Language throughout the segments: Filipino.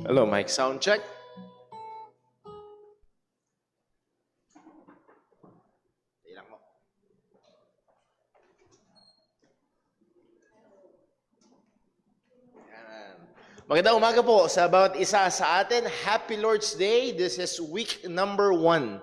Hello, mic sound check. Ilang mo. Yan. Magandang umaga po sa bawat isa sa atin. Happy Lord's Day. This is week number 1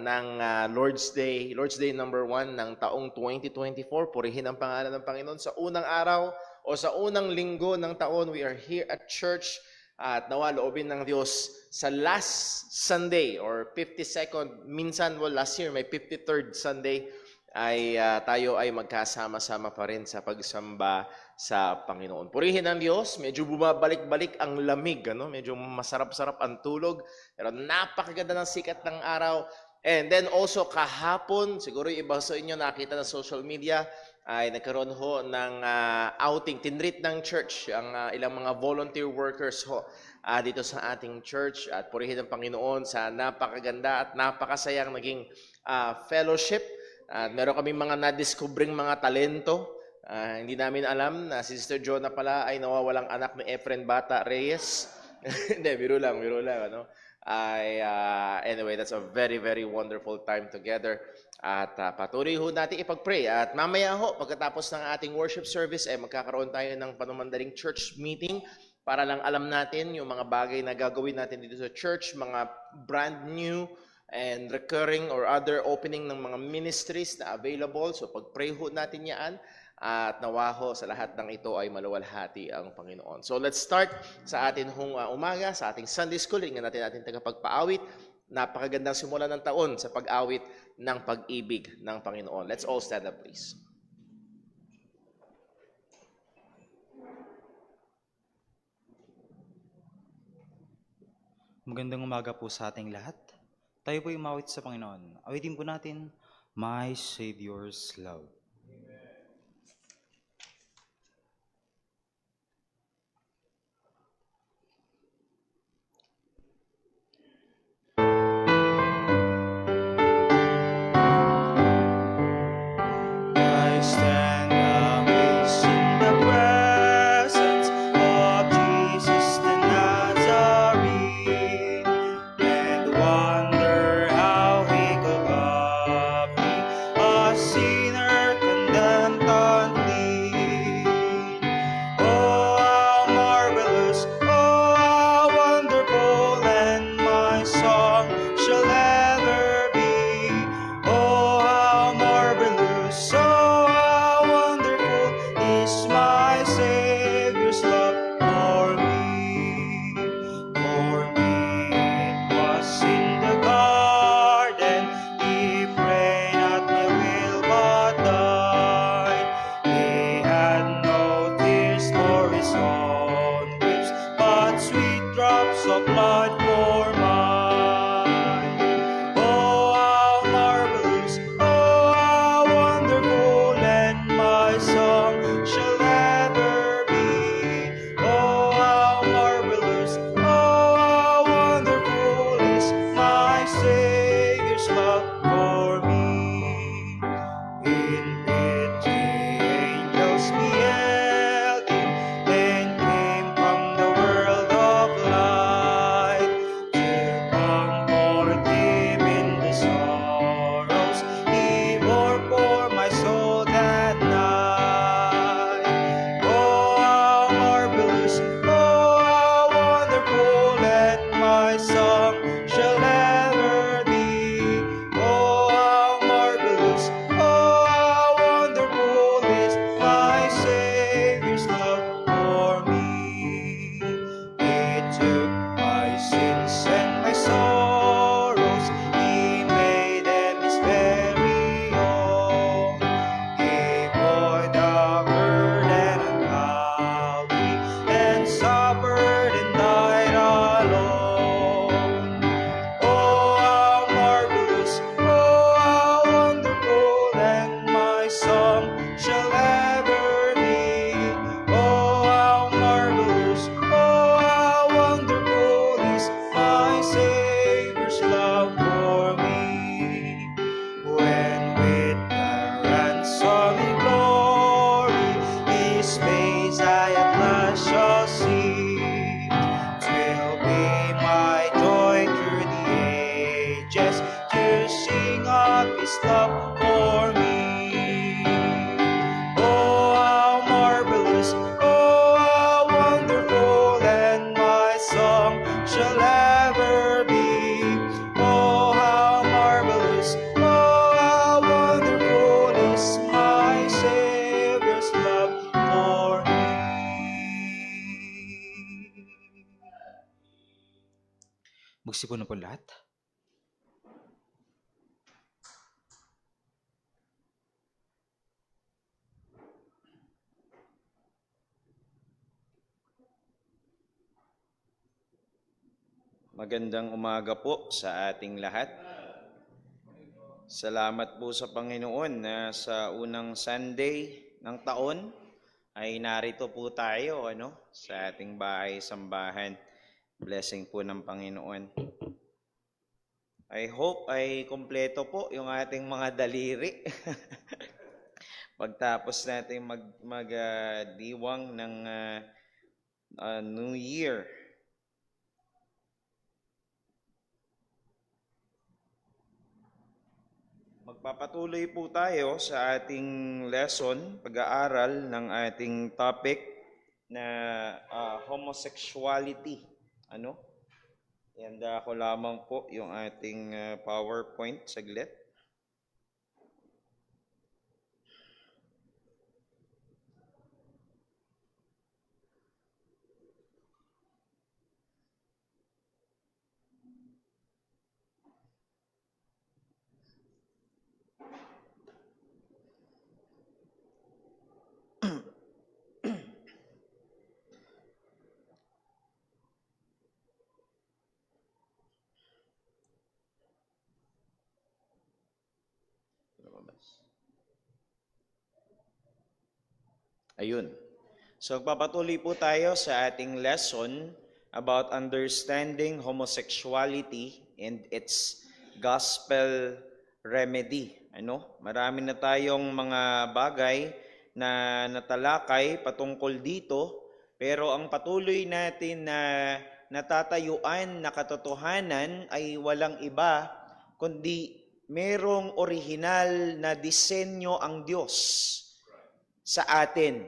ng Lord's Day number 1 ng taong 2024. Purihin ang pangalan ng Panginoon. Sa unang araw o sa unang linggo ng taon, we are here at church at nawa loobin ng Diyos sa last Sunday or 52nd, minsan last year may 53rd Sunday ay tayo ay magkasama-sama pa rin sa pagsamba sa Panginoon. Purihin ang Diyos, medyo bumabalik-balik ang lamig, medyo masarap-sarap ang tulog, pero napakaganda ng sikat ng araw. And then also kahapon, siguro yung iba sa inyo nakita na social media, ay nagkaroon ho ng outing, tinreat ng church, ang ilang mga volunteer workers ho dito sa ating church. At purihin ang Panginoon sa napakaganda at napakasayang naging fellowship. At meron kaming mga na-discovering mga talento. Hindi namin alam na si Sister Jonah pala ay nawawalang anak ni Efren Bata Reyes. Hindi, biro lang. Anyway, that's a very, very wonderful time together. At patuloy ho natin ipag-pray. At mamaya ho, pagkatapos ng ating worship service, magkakaroon tayo ng panumandaling church meeting para lang alam natin yung mga bagay na gagawin natin dito sa church, mga brand new and recurring or other opening ng mga ministries na available. So pag-pray ho natin yan at nawaho sa lahat ng ito ay maluwalhati ang Panginoon. So let's start sa atin hong umaga, sa ating Sunday School. Tingnan natin ating tagapagpaawit. Napakagandang simula ng taon sa pag-awit ng pag-ibig ng Panginoon. Let's all stand up, please. Magandang umaga po sa ating lahat. Tayo po umawit sa Panginoon. Awitin po natin, My Savior's Love. I stand amazed in the presence of Jesus the Nazarene, and wonder how he could love me, a sinner condemned unclean. Oh, how marvelous, oh, how wonderful, and my song shall ever be. Oh, how marvelous, oh, how Nagsipon na po lahat? Magandang umaga po sa ating lahat. Salamat po sa Panginoon na sa unang Sunday ng taon ay narito po tayo sa ating bahay-sambahan. Blessing po ng Panginoon. I hope ay kumpleto po yung ating mga daliri. Pagtapos natin mag-diwang ng New Year. Magpapatuloy po tayo sa ating lesson, pag-aaral ng ating topic na homosexuality. Ihanda ko lamang po yung ating PowerPoint saglit. Ayun. So, papatuloy po tayo sa ating lesson about understanding homosexuality and its gospel remedy. Marami na tayong mga bagay na natalakay patungkol dito, pero ang patuloy natin na natatayuan na katotohanan ay walang iba kundi merong orihinal na disenyo ang Diyos sa atin.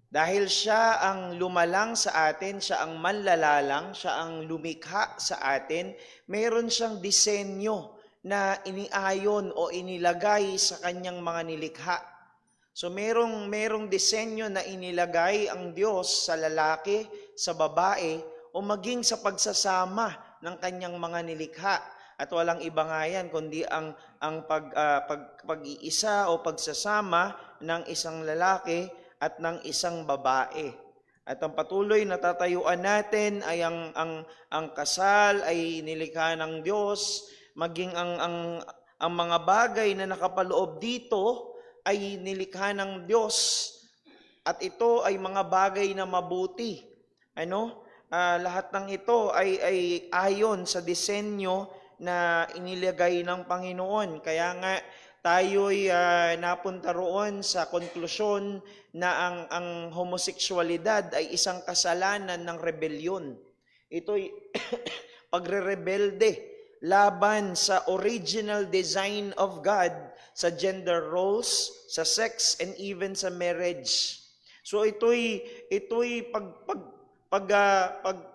Dahil siya ang lumalang sa atin, siya ang manlalalang, siya ang lumikha sa atin, meron siyang disenyo na iniayon o inilagay sa kanyang mga nilikha. So merong disenyo na inilagay ang Diyos sa lalaki, sa babae, o maging sa pagsasama ng kanyang mga nilikha. At walang iba nga yan, kundi ang pag-iisa o pagsasama ng isang lalaki at ng isang babae. At ang patuloy na tatayuan natin ay ang kasal ay nilikha ng Diyos, maging ang mga bagay na nakapaloob dito ay nilikha ng Diyos. At ito ay mga bagay na mabuti. Lahat ng ito ay ayon sa disenyo na inilagay ng Panginoon. Kaya nga tayo'y napunta roon sa konklusyon na ang homosexualidad ay isang kasalanan ng rebelyon. Ito'y pagre-rebelde laban sa original design of God sa gender roles, sa sex, and even sa marriage. So ito'y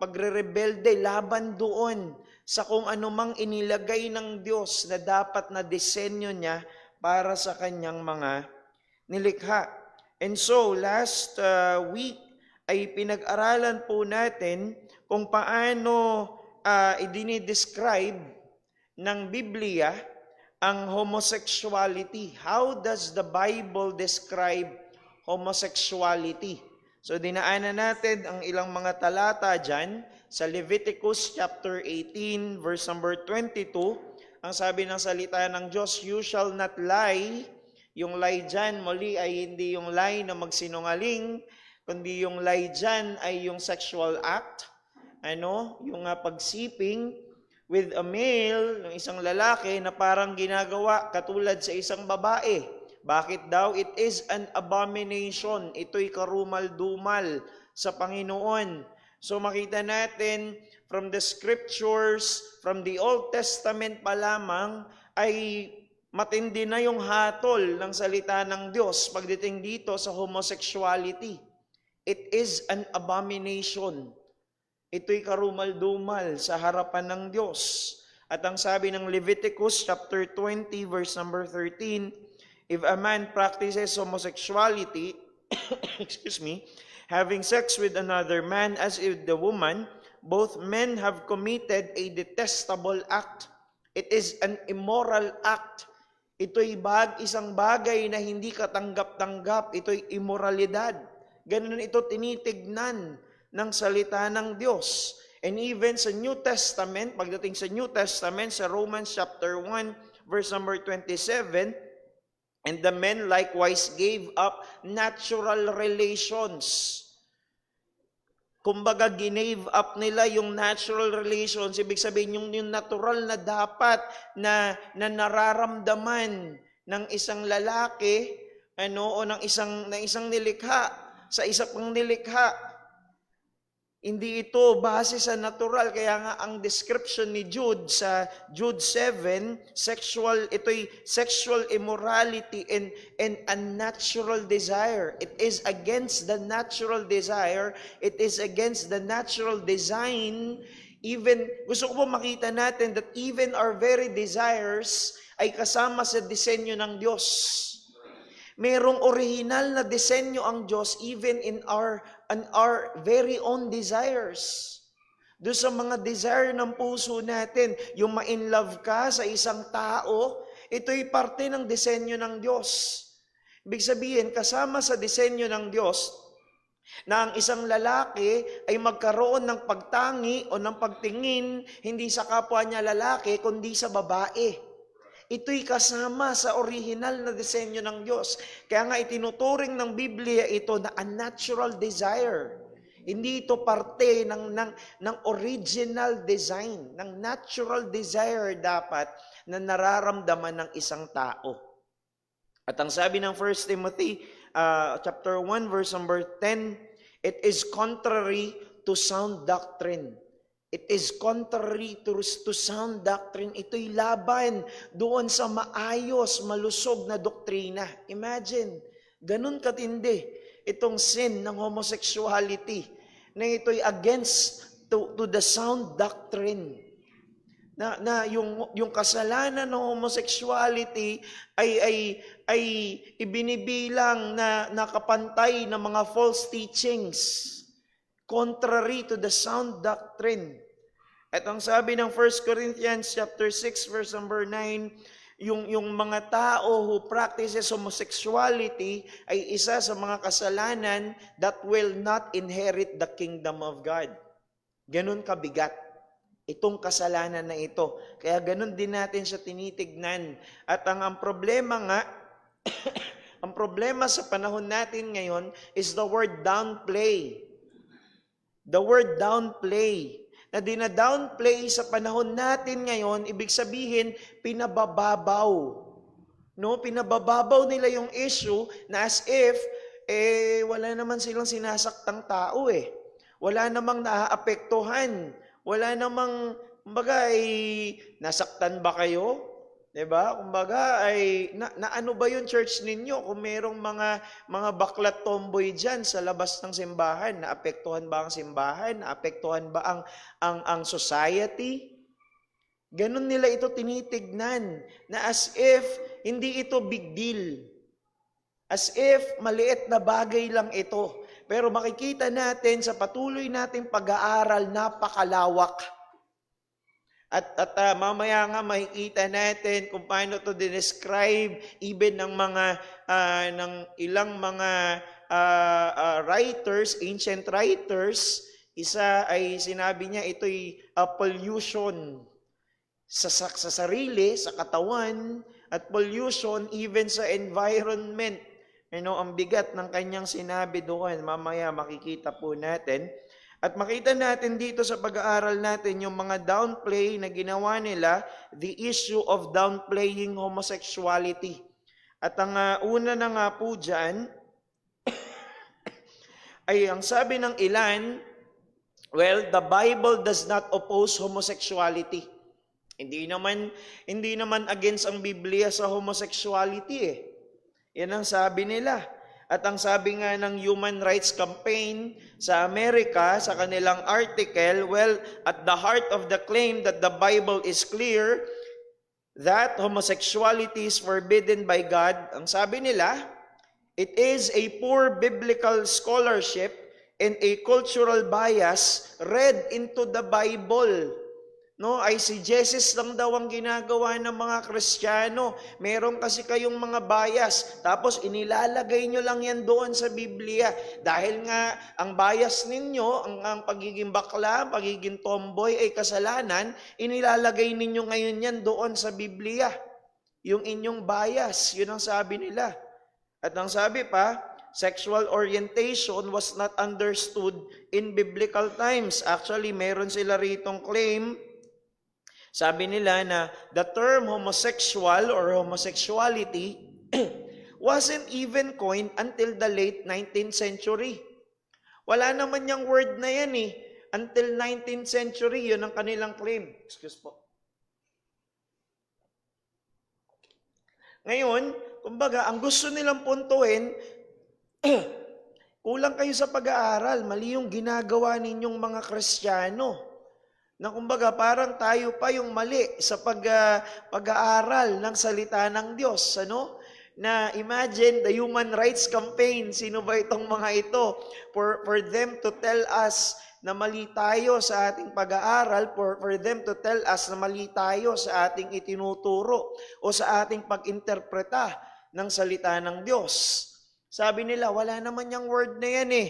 pagre-rebelde laban doon sa kung anumang inilagay ng Diyos na dapat na disenyo niya para sa kanyang mga nilikha. And so, last week ay pinag-aralan po natin kung paano idinidescribe ng Biblia ang homosexuality. How does the Bible describe homosexuality? So, dinaanan natin ang ilang mga talata dyan. Sa Leviticus chapter 18, verse number 22, ang sabi ng salita ng Diyos, "You shall not lie." Yung lie dyan, muli ay hindi yung lie na magsinungaling, kundi yung lie dyan ay yung sexual act. Yung pagsiping with a male, ng isang lalaki na parang ginagawa katulad sa isang babae. Bakit daw? It is an abomination. Ito'y karumal-dumal sa Panginoon. So makita natin from the scriptures, from the Old Testament pa lamang, ay matindi na yung hatol ng salita ng Diyos pagdating dito sa homosexuality. It is an abomination. Ito'y karumal-dumal sa harapan ng Diyos. At ang sabi ng Leviticus chapter 20 verse number 13, "If a man practices homosexuality," having sex with another man as with the woman, both men have committed a detestable act. It is an immoral act. Ito'y isang bagay na hindi katanggap-tanggap. Ito'y immoralidad. Ganun ito tinitignan ng salita ng Diyos. And even sa New Testament, pagdating sa New Testament, sa Romans chapter 1, verse number 27, and the men likewise gave up natural relations. Kumbaga, ginave up nila yung natural relations. Ibig sabihin, yung natural na dapat na nararamdaman ng isang lalaki, o ng isang nilikha, sa isa pang nilikha. Hindi ito base sa natural. Kaya nga ang description ni Jude sa Jude 7, ito'y sexual immorality and unnatural desire. It is against the natural desire. It is against the natural design. Even, gusto ko po makita natin that even our very desires ay kasama sa disenyo ng Diyos. Merong original na disenyo ang Diyos even in our very own desires. Doon sa mga desire ng puso natin, yung ma-in love ka sa isang tao, ito'y parte ng disenyo ng Diyos. Ibig sabihin, kasama sa disenyo ng Diyos, na ang isang lalaki ay magkaroon ng pagtangi o ng pagtingin, hindi sa kapwa niya lalaki, kundi sa babae. Ito'y kasama sa original na disenyo ng Diyos. Kaya nga itinuturing ng Biblia ito na unnatural desire. Hindi ito parte ng original design, ng natural desire dapat na nararamdaman ng isang tao. At ang sabi ng 1 Timothy chapter 1 verse number 10, it is contrary to sound doctrine. It is contrary to sound doctrine. Ito'y laban doon sa maayos, malusog na doktrina. Imagine, ganun katindi itong sin ng homosexuality na ito'y against to the sound doctrine. Na yung kasalanan ng homosexuality ay ibinibilang na nakapantay ng mga false teachings. Contrary to the sound doctrine. At ang sabi ng 1 Corinthians chapter 6 verse number 9, yung mga tao who practices homosexuality ay isa sa mga kasalanan that will not inherit the kingdom of God. Ganun kabigat itong kasalanan na ito. Kaya ganun din natin siya tinitignan. At ang problema nga, ang problema sa panahon natin ngayon is the word downplay. The word downplay, na dina-downplay sa panahon natin ngayon, ibig sabihin, pinabababaw. No? Pinabababaw nila yung issue na as if, wala naman silang sinasaktang tao eh. Wala namang naaapektuhan. Wala namang, kumbaga, nasaktan ba kayo? Diba? Kumbaga, ano ba yung church ninyo? Kung merong mga baklat tomboy dyan sa labas ng simbahan, naapektuhan ba ang simbahan? Naapektuhan ba ang society? Ganon nila ito tinitignan, na as if hindi ito big deal. As if maliit na bagay lang ito. Pero makikita natin sa patuloy nating pag-aaral, napakalawak. At mamaya nga makikita natin kung paano to describe even ng ilang mga writers, ancient writers. Isa ay sinabi niya ito'y pollution sa sarili, sa katawan, at pollution even sa environment. Ang bigat ng kanyang sinabi doon. Mamaya makikita po natin. At makita natin dito sa pag-aaral natin yung mga downplay na ginawa nila, the issue of downplaying homosexuality. At ang una na nga po dyan, ay ang sabi ng ilan, well, the Bible does not oppose homosexuality. Hindi naman against ang Biblia sa homosexuality eh. Yan ang sabi nila. At ang sabi nga ng Human Rights Campaign sa Amerika, sa kanilang article, well, at the heart of the claim that the Bible is clear that homosexuality is forbidden by God, ang sabi nila, it is a poor biblical scholarship and a cultural bias read into the Bible. No, eisegesis lang daw ang ginagawa ng mga Kristiyano. Meron kasi kayong mga bias, tapos inilalagay nyo lang yan doon sa Biblia. Dahil nga, ang bias ninyo, ang pagiging bakla, pagiging tomboy ay kasalanan, inilalagay ninyo ngayon yan doon sa Biblia. Yung inyong bias, yun ang sabi nila. At ang sabi pa, sexual orientation was not understood in biblical times. Actually, meron sila ritong claim. Sabi nila na the term homosexual or homosexuality wasn't even coined until the late 19th century. Wala naman yung word na yan eh. Until 19th century, yun ang kanilang claim. Excuse po. Ngayon, kumbaga, ang gusto nilang puntuin, kulang kayo sa pag-aaral. Mali yung ginagawa ninyong mga Kristiyano. Na kumbaga parang tayo pa yung mali sa pag-aaral ng salita ng Diyos. Ano? Na imagine the Human Rights Campaign, sino ba itong mga ito? For them to tell us na mali tayo sa ating pag-aaral, for them to tell us na mali tayo sa ating itinuturo o sa ating pag-interpreta ng salita ng Diyos. Sabi nila, wala naman yung word na yan eh.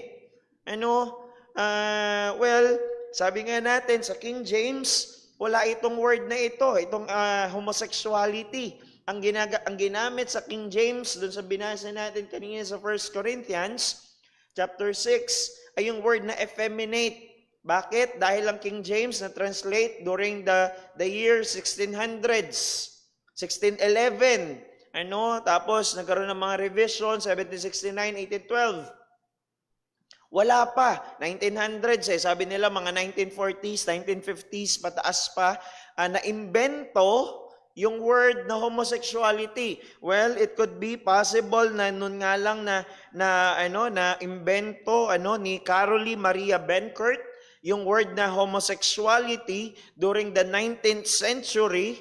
Ano? Sabi nga natin sa King James, wala itong word na ito, itong homosexuality. Ang ginamit sa King James, doon sa binasa natin kanina sa 1 Corinthians, chapter 6, ay yung word na effeminate. Bakit? Dahil ang King James na-translate during the year 1600s, 1611. Tapos nagkaroon ng mga revision, 1769, 1812. Wala pa. 1900s sabi nila mga 1940s, 1950s, pataas pa, na-imbento yung word na homosexuality. Well, it could be possible na nun nga lang na imbento ni Carolee Maria Benkert yung word na homosexuality during the 19th century,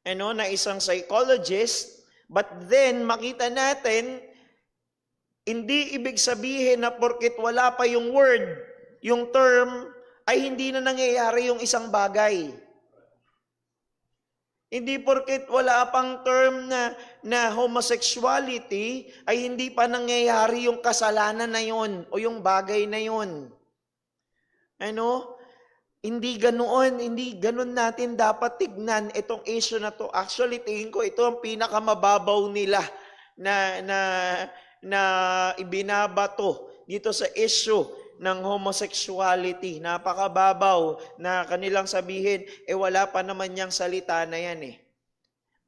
na isang psychologist. But then makita natin, hindi ibig sabihin na porket wala pa yung word, yung term, ay hindi na nangyayari yung isang bagay. Hindi porket wala pang term na homosexuality, ay hindi pa nangyayari yung kasalanan na yun o yung bagay na yun. Hindi ganoon natin dapat tignan itong issue na to. Actually, tingin ko ito ang pinakamababaw nila na ibinabato dito sa issue ng homosexuality. Napakababaw na kanilang sabihin, wala pa naman yung salita na yan eh.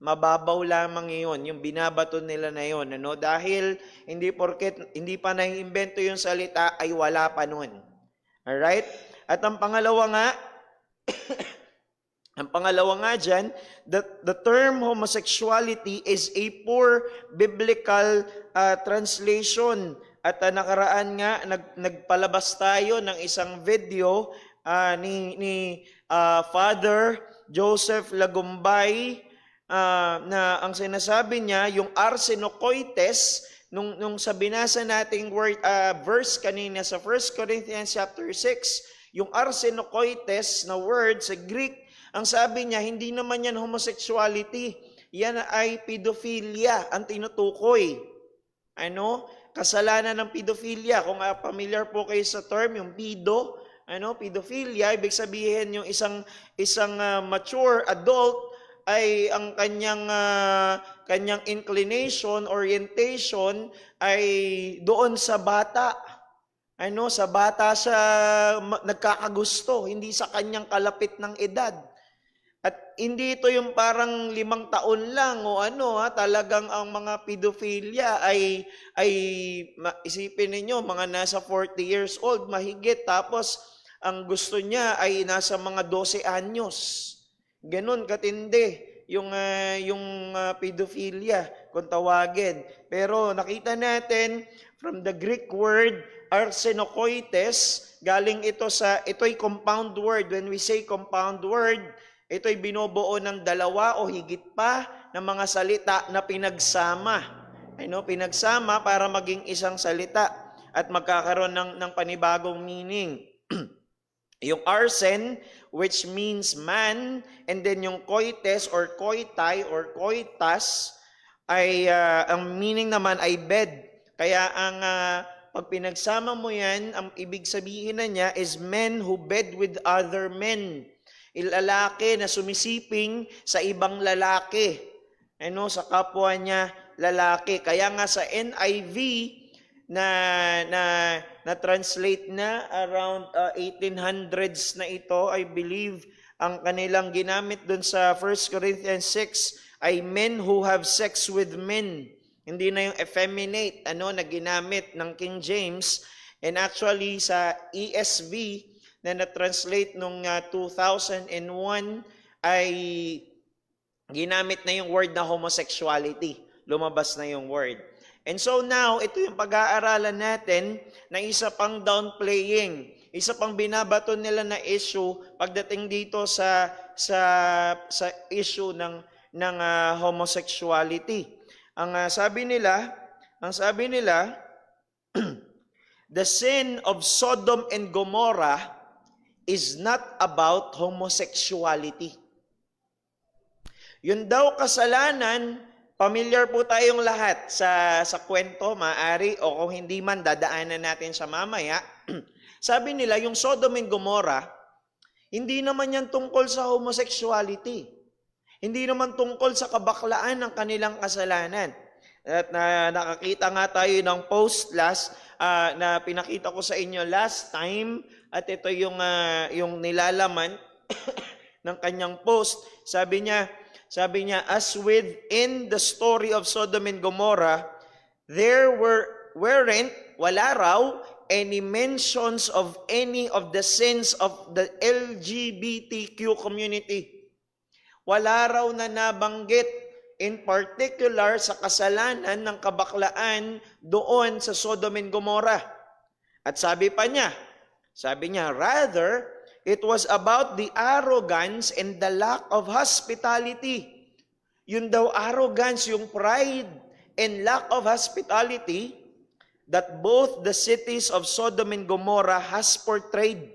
Mababaw lamang yun, yung binabato nila na yun. Dahil hindi pa naiimbento yung salita, ay wala pa nun. Alright? At ang pangalawa nga dyan, the term homosexuality is a poor biblical translation. At nakaraan nga, nagpalabas tayo ng isang video ni Father Joseph Lagumbay na ang sinasabi niya, yung arsenokoites, nung sa binasa nating verse kanina sa 1 Corinthians chapter 6, yung arsenokoites na word sa Greek, ang sabi niya, hindi naman yan homosexuality. Yan ay pedophilia ang tinutukoy. Kasalanan ng pedophilia. Kung familiar po kayo sa term, yung pedophilia, ibig sabihin yung isang mature adult ay ang kanyang inclination, orientation ay doon sa bata. Sa bata siya nagkakagusto, hindi sa kanyang kalapit ng edad. At hindi ito yung parang 5 taon lang o talagang ang mga pedophilia ay isipin ninyo, mga nasa 40 years old, mahigit, tapos ang gusto niya ay nasa mga 12 anyos. Ganon katindi yung pedophilia kung tawagin. Pero nakita natin from the Greek word arsenokoites, galing ito'y compound word. When we say compound word, ito'y binubuo ng 2 o higit pa ng mga salita na pinagsama. Pinagsama para maging isang salita. at magkakaroon ng panibagong meaning. Yung arsen, which means man, and then yung koites or koitai or koitas, ay ang meaning naman ay bed. Kaya ang pag pinagsama mo yan, ang ibig sabihin na niya is men who bed with other men. Lalaki na sumisiping sa ibang lalaki. Sa kapwa niya lalaki. Kaya nga sa NIV na translate na around 1800s na ito, I believe, ang kanilang ginamit dun sa 1 Corinthians 6 ay men who have sex with men. Hindi na yung effeminate na ginamit ng King James. And actually sa ESV na na-translate nung 2001 ay ginamit na yung word na homosexuality. Lumabas na yung word. And so now, ito yung pag-aaralan natin na isa pang downplaying, isa pang binabato nila na issue pagdating dito sa issue ng homosexuality. Ang sabi nila, the sin of Sodom and Gomorrah is not about homosexuality. Yun daw kasalanan, familiar po tayong lahat sa kwento, maaari, o kung hindi man, dadaanan natin sa mamaya. Sabi nila, yung Sodom and Gomorrah, hindi naman yan tungkol sa homosexuality. Hindi naman tungkol sa kabaklaan ng kanilang kasalanan. At nakakita nga tayo ng post na pinakita ko sa inyo last time, at ito yung nilalaman ng kanyang post. Sabi niya, as within the story of Sodom and Gomorrah, there wala raw any mentions of any of the sins of the LGBTQ community. Wala raw na nabanggit in particular sa kasalanan ng kabaklaan doon sa Sodom and Gomorrah. At sabi niya, rather, it was about the arrogance and the lack of hospitality. Yun daw arrogance, yung pride and lack of hospitality that both the cities of Sodom and Gomorrah has portrayed.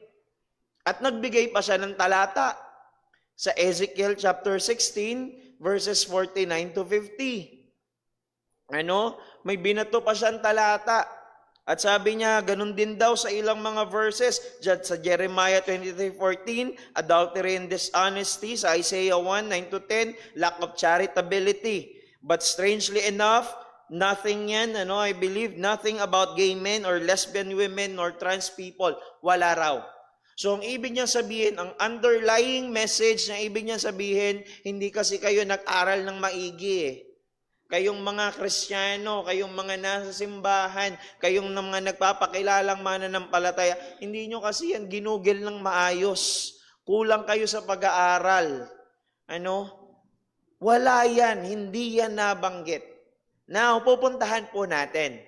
At nagbigay pa siya ng talata sa Ezekiel chapter 16 verses 49 to 50. May binato pa siyang talata. At sabi niya, ganun din daw sa ilang mga verses. Sa Jeremiah 23:14, adultery and dishonesty. Sa Isaiah 1:9 to 10, lack of charitability. But strangely enough, nothing yan, I believe, nothing about gay men or lesbian women or trans people. Wala raw. So ang ibig niya sabihin, ang underlying message na ibig niya sabihin, hindi kasi kayo nag-aral ng maigi Kayong mga Kristiyano, kayong mga nasa simbahan, kayong mga nagpapakilalang mananampalataya, hindi nyo kasi yan ginugil ng maayos. Kulang kayo sa pag-aaral. Wala yan, hindi yan nabanggit. Now, pupuntahan po natin.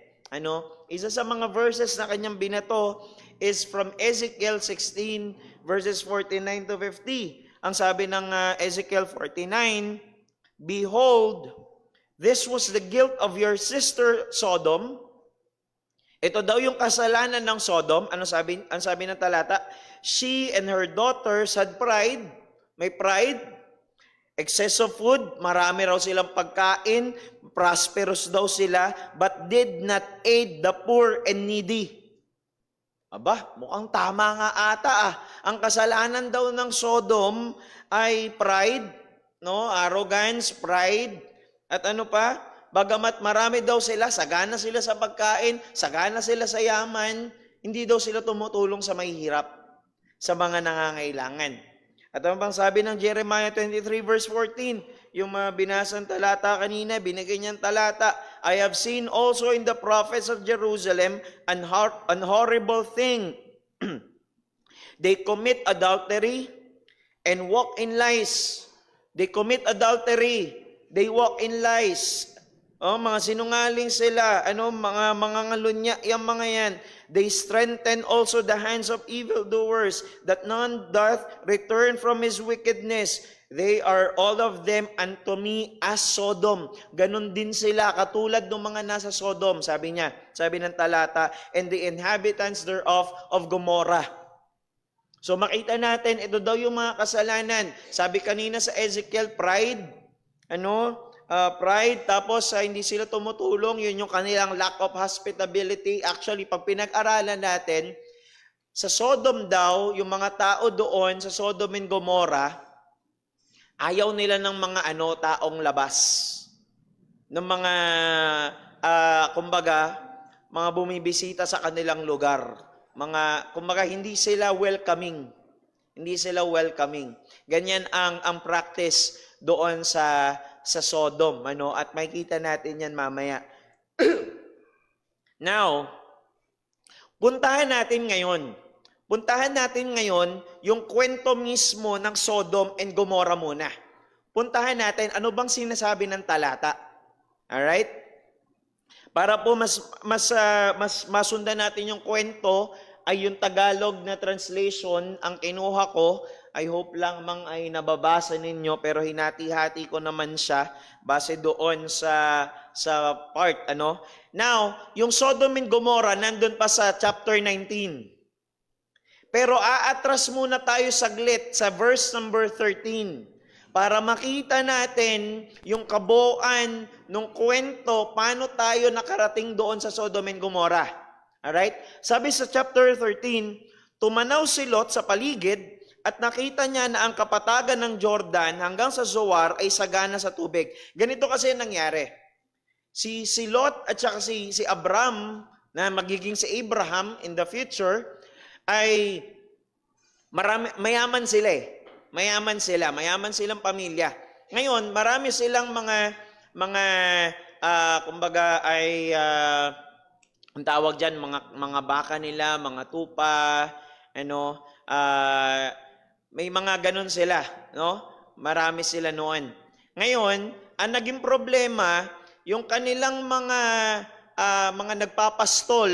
Isa sa mga verses na kanyang binato is from Ezekiel 16 verses 49 to 50. Ang sabi ng Ezekiel 49, behold, this was the guilt of your sister Sodom. Ito daw yung kasalanan ng Sodom. Ang sabi ng talata? She and her daughters had pride. May pride. Excess of food. Marami raw silang pagkain. Prosperous daw sila. But did not aid the poor and needy. Mukhang tama nga ata Ang kasalanan daw ng Sodom ay pride. Arrogance, pride. At bagamat marami daw sila, sagana sila sa pagkain, sagana sila sa yaman, hindi daw sila tumutulong sa mahihirap, sa mga nangangailangan. At ano bang sabi ng Jeremiah 23 verse 14? Yung binasang talata kanina, binigay niyang talata, I have seen also in the prophets of Jerusalem an horrible thing. They commit adultery and walk in lies. They commit adultery. They walk in lies. Mga sinungaling sila. Mga ngalunya, yung mga yan. They strengthen also the hands of evildoers, that none doth return from his wickedness. They are all of them unto me as Sodom. Ganon din sila, katulad ng mga nasa Sodom, sabi niya, sabi ng talata, and the inhabitants thereof of Gomorrah. So makita natin, ito daw yung mga kasalanan. Sabi kanina sa Ezekiel, pride, pride, tapos hindi sila tumutulong, yun yung kanilang lack of hospitality. Actually, pag pinag-aralan natin, sa Sodom daw, yung mga tao doon, sa Sodom and Gomorrah, ayaw nila ng mga taong labas. Ng mga, kumbaga, mga bumibisita sa kanilang lugar. Kumbaga, hindi sila welcoming. Hindi sila welcoming. Ganyan ang practice doon sa Sodom. At makikita natin yan mamaya. Now, puntahan natin ngayon yung kwento mismo ng Sodom and Gomorrah muna. Puntahan natin ano bang sinasabi ng talata. Alright? Para po mas masundan natin yung kwento, ay yung Tagalog na translation ang kinuha ko. I hope lang ay nababasa ninyo, pero hinati-hati ko naman siya base doon sa part. Now, yung Sodom and Gomorrah nandun pa sa chapter 19. Pero aatras muna tayo saglit sa verse number 13 para makita natin yung kabuuan ng kwento paano tayo nakarating doon sa Sodom and Gomorrah. Alright? Sabi sa chapter 13, tumanaw si Lot sa paligid at nakita niya na ang kapatagan ng Jordan hanggang sa Zoar ay sagana sa tubig. Ganito kasi nangyari. Si Lot at saka si Abram, na magiging si Abraham in the future, ay mayaman sila Mayaman silang pamilya. Ngayon, marami silang mga kumbaga ay ang tawag diyan, mga baka nila, mga tupa, may mga ganun sila, Marami sila noon. Ngayon, ang naging problema, yung kanilang mga nagpapastol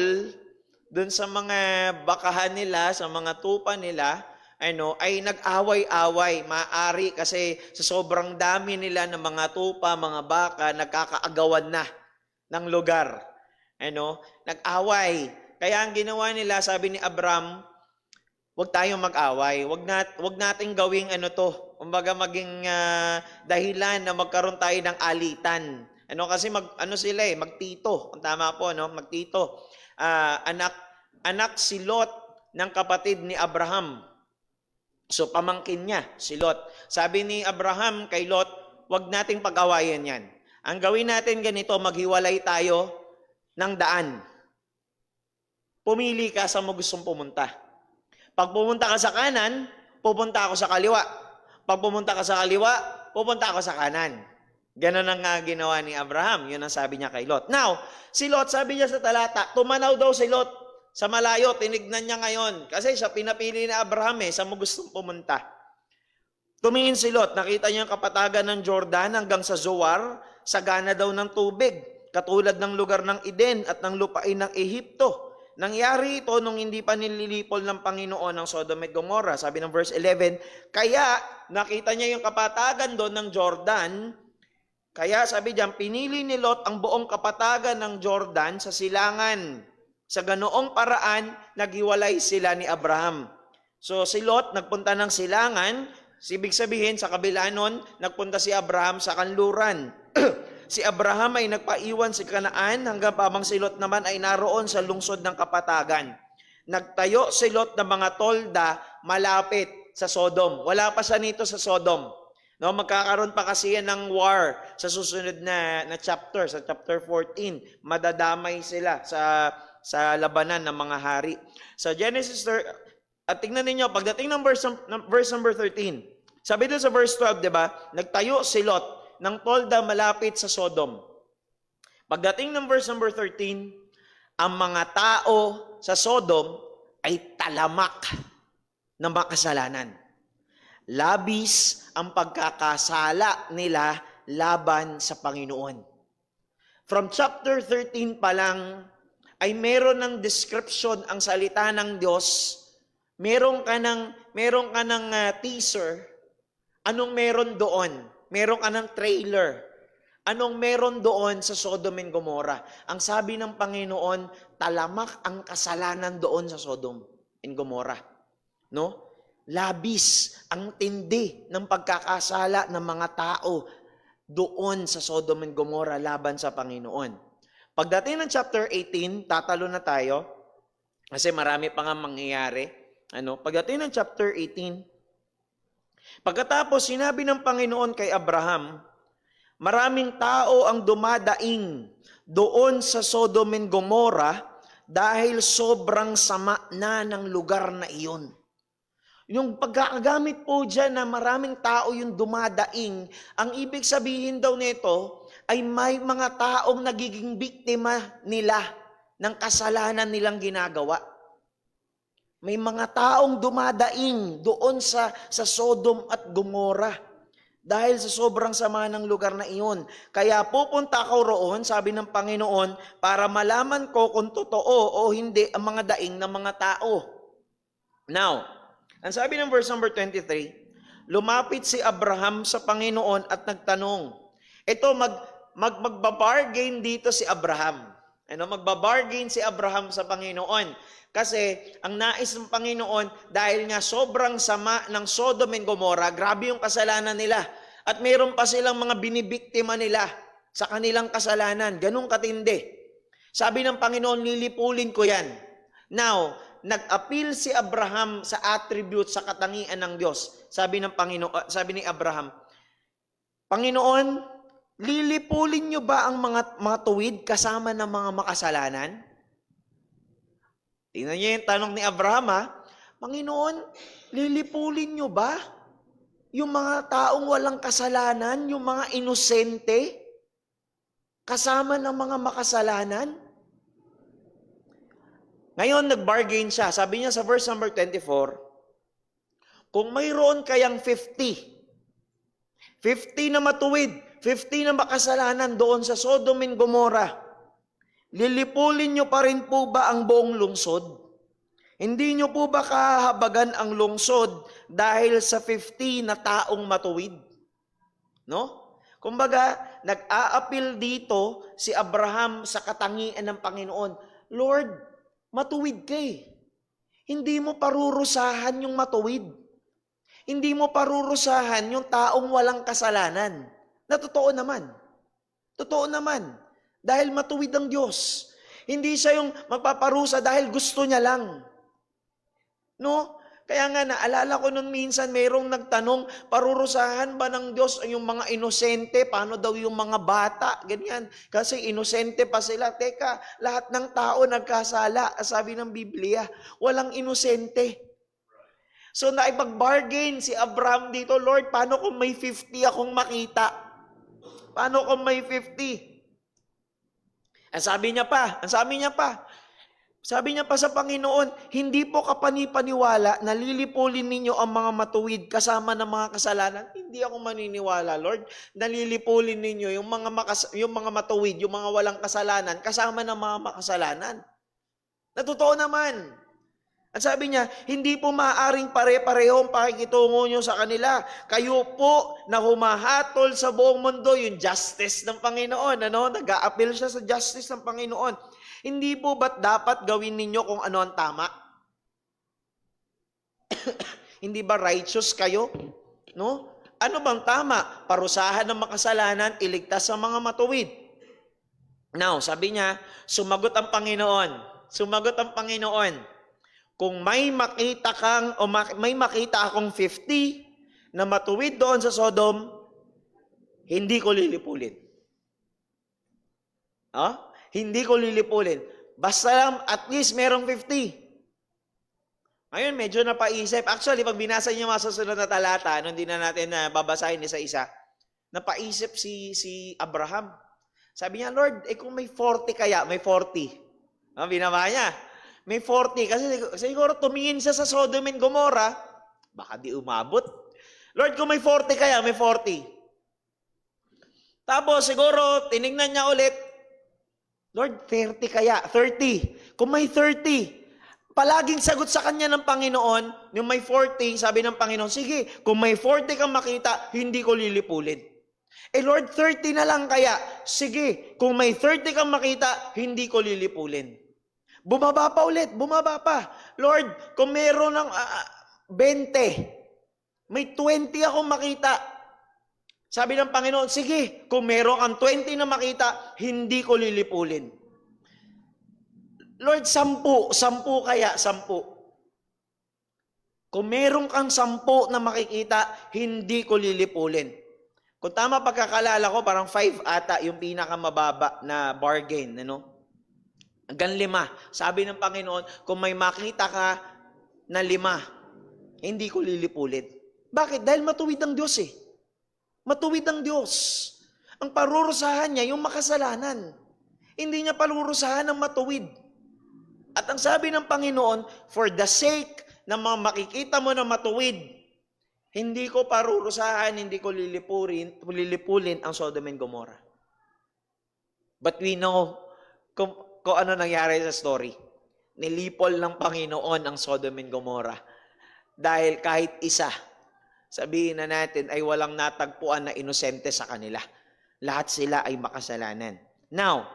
doon sa mga bakahan nila, sa mga tupa nila, ay nag-away-away. Maaari kasi sa sobrang dami nila ng mga tupa, mga baka, nagkakaagawan na ng lugar. Nag-away. Kaya ang ginawa nila, sabi ni Abram, huwag tayong mag-away. Huwag nating gawing kumbaga maging dahilan na magkaroon tayo ng alitan. Kasi magtito. Ang tama po, magtito. Anak si Lot ng kapatid ni Abraham. So pamangkin niya si Lot. Sabi ni Abraham kay Lot, wag nating pag-awayan yan. Ang gawin natin ganito, maghiwalay tayo ng daan. Pumili ka sa mo gustong pumunta. Pag pumunta ka sa kanan, pupunta ako sa kaliwa. Pag pumunta ka sa kaliwa, pupunta ako sa kanan. Ganon ang ginawa ni Abraham. Yun ang sabi niya kay Lot. Now, si Lot, sabi niya sa talata, tumanaw daw si Lot sa malayo. Tinignan niya ngayon. Kasi siya pinapili ni Abraham sa mo gustong pumunta. Tumingin si Lot. Nakita niya ang kapatagan ng Jordan hanggang sa Zoar. Sagana daw ng tubig. Katulad ng lugar ng Eden at ng lupain ng Ehipto. Nangyari ito nung hindi pa nililipol ng Panginoon ng Sodom at Gomorrah. Sabi ng verse 11, kaya nakita niya yung kapatagan doon ng Jordan. Kaya sabi diyan, pinili ni Lot ang buong kapatagan ng Jordan sa silangan. Sa ganoong paraan, naghiwalay sila ni Abraham. So si Lot nagpunta ng silangan, ibig sabihin sa kabila nun, nagpunta si Abraham sa kanluran. Si Abraham ay nagpaiwan si Kanaan hanggang pamang si Lot naman ay naroon sa lungsod ng kapatagan. Nagtayo si Lot ng mga tolda malapit sa Sodom. Wala pa siya nito sa Sodom. Magkakaroon pa kasi yan ng war sa susunod na chapter, sa chapter 14. Madadamay sila sa labanan ng mga hari. Sa Genesis, at tingnan ninyo, pagdating ng verse number 13, sabi doon sa verse 12, di ba? Nagtayo si Lot ng tolda malapit sa Sodom. Pagdating ng verse number 13, ang mga tao sa Sodom ay talamak ng makasalanan. Labis ang pagkakasala nila laban sa Panginoon. From chapter 13 pa lang, ay meron ng description ang salita ng Diyos. Meron ka ng teaser Anong meron doon? Meron ka ng trailer. Anong meron doon sa Sodom and Gomorrah? Ang sabi ng Panginoon, talamak ang kasalanan doon sa Sodom and Gomorrah. No? Labis ang tindi ng pagkakasala ng mga tao doon sa Sodom and Gomorrah laban sa Panginoon. Pagdating ng chapter 18, tatalo na tayo kasi marami pa nga mangyayari. Pagdating ng chapter 18, pagkatapos sinabi ng Panginoon kay Abraham, maraming tao ang dumadaing doon sa Sodom and Gomorrah dahil sobrang sama na ng lugar na iyon. Yung pagkakagamit po dyan na maraming tao yung dumadaing, ang ibig sabihin daw nito ay may mga taong nagiging biktima nila ng kasalanan nilang ginagawa. May mga taong dumadaing doon sa Sodom at Gomorrah. Dahil sa sobrang sama ng lugar na iyon. Kaya pupunta ako roon, sabi ng Panginoon, para malaman ko kung totoo o hindi ang mga daing ng mga tao. Now, ang sabi ng verse number 23, lumapit si Abraham sa Panginoon at nagtanong. Ito, magbabargain dito si Abraham. Magbabargain si Abraham sa Panginoon. Kasi ang nais ng Panginoon, dahil nga sobrang sama ng Sodom and Gomorrah, grabe yung kasalanan nila. At mayroon pa silang mga binibiktima nila sa kanilang kasalanan. Ganun katindi. Sabi ng Panginoon, lilipulin ko yan. Now, nag-appeal si Abraham sa attribute, sa katangian ng Diyos. Sabi ng Panginoon, sabi ni Abraham, Panginoon, lilipulin niyo ba ang mga tuwid kasama ng mga makasalanan? Tingnan niyo yung tanong ni Abraham, Panginoon, lilipulin niyo ba yung mga taong walang kasalanan, yung mga inosente, kasama ng mga makasalanan? Ngayon, nag-bargain siya. Sabi niya sa verse number 24, kung mayroon kayang 50 na matuwid, 50 na makasalanan doon sa Sodom and Gomorrah, lilipulin niyo pa rin po ba ang buong lungsod? Hindi niyo po ba kahabagan ang lungsod dahil sa 50 na taong matuwid? No? Kumbaga, nag-a-appeal dito si Abraham sa katangian ng Panginoon. Lord, matuwid ka eh. Hindi mo parurusahan yung matuwid. Hindi mo parurusahan yung taong walang kasalanan. Na totoo naman. Totoo naman. Dahil matuwid ang Diyos. Hindi siya yung magpaparusa dahil gusto niya lang. No? Kaya nga naalala ko nung minsan mayroong nagtanong, parurusahan ba ng Diyos yung mga inosente? Paano daw yung mga bata? Ganyan. Kasi inosente pa sila. Teka, lahat ng tao nagkasala. Sabi ng Biblia, walang inosente. So naipag-bargain si Abraham dito, Lord, paano kung may 50 akong makita? Paano kung may 50? Ang sabi niya pa, sabi niya pa sa Panginoon, hindi po kapanipaniwala na lilipulin ninyo ang mga matuwid kasama ng mga kasalanan. Hindi ako maniniwala, Lord. Nalilipulin ninyo yung mga matuwid, yung mga walang kasalanan kasama ng mga makasalanan. Natotoo naman. At sabi niya, hindi po maaaring pare-pareho ang pakikitungo nyo sa kanila. Kayo po na humahatol sa buong mundo, yung justice ng Panginoon. Nag-a-appeal siya sa justice ng Panginoon. Hindi po ba't dapat gawin ninyo kung ano ang tama? Hindi ba righteous kayo? No? Ano bang tama? Parusahan ng makasalanan, iligtas sa mga matuwid. Now, sabi niya, sumagot ang Panginoon. Kung may makita may makita akong 50 na matuwid doon sa Sodom, hindi ko lilipulin. Hindi ko lilipulin. Basta lang, at least merong 50. Ngayon, medyo napaisip. Actually, pag binasa niyo mga susunod na talata, hindi na natin babasahin isa-isa, napaisip si Abraham. Sabi niya, Lord, kung may 40 kaya, may 40. Binaba niya. May 40. Kasi siguro tumingin siya sa Sodom and Gomorrah, baka di umabot. Lord, kung may 40 kaya, may 40. Tapos siguro, tinignan niya ulit, Lord, 30 kaya, 30. Kung may 30, Palaging sagot sa kanya ng Panginoon, yung may 40, sabi ng Panginoon, sige, kung may 40 kang makita, hindi ko lilipulin. Lord, 30 na lang kaya. Sige, kung may 30 kang makita, hindi ko lilipulin. Bumaba pa ulit, bumaba pa. Lord, kung meron ng 20, may 20 akong makita. Sabi ng Panginoon, sige, kung meron kang 20 na makita, hindi ko lilipulin. Lord, 10 kaya, 10. Kung meron kang 10 na makikita, hindi ko lilipulin. Kung tama pagkakalala ko, parang 5 ata yung pinakamababa na bargain, ano? Hanggang 5. Sabi ng Panginoon, kung may makita ka na 5, hindi ko lilipulin. Bakit? Dahil matuwid ang Diyos eh. Matuwid ang Diyos. Ang parurusahan niya, yung makasalanan. Hindi niya parurusahan ang matuwid. At ang sabi ng Panginoon, for the sake na mga makikita mo na matuwid, hindi ko parurusahan, hindi ko lilipulin ang Sodom and Gomorrah. But we know kung ano nangyari sa story. Nilipol ng Panginoon ang Sodom and Gomorrah. Dahil kahit isa, sabihin na natin, ay walang natagpuan na inosente sa kanila. Lahat sila ay makasalanan. Now,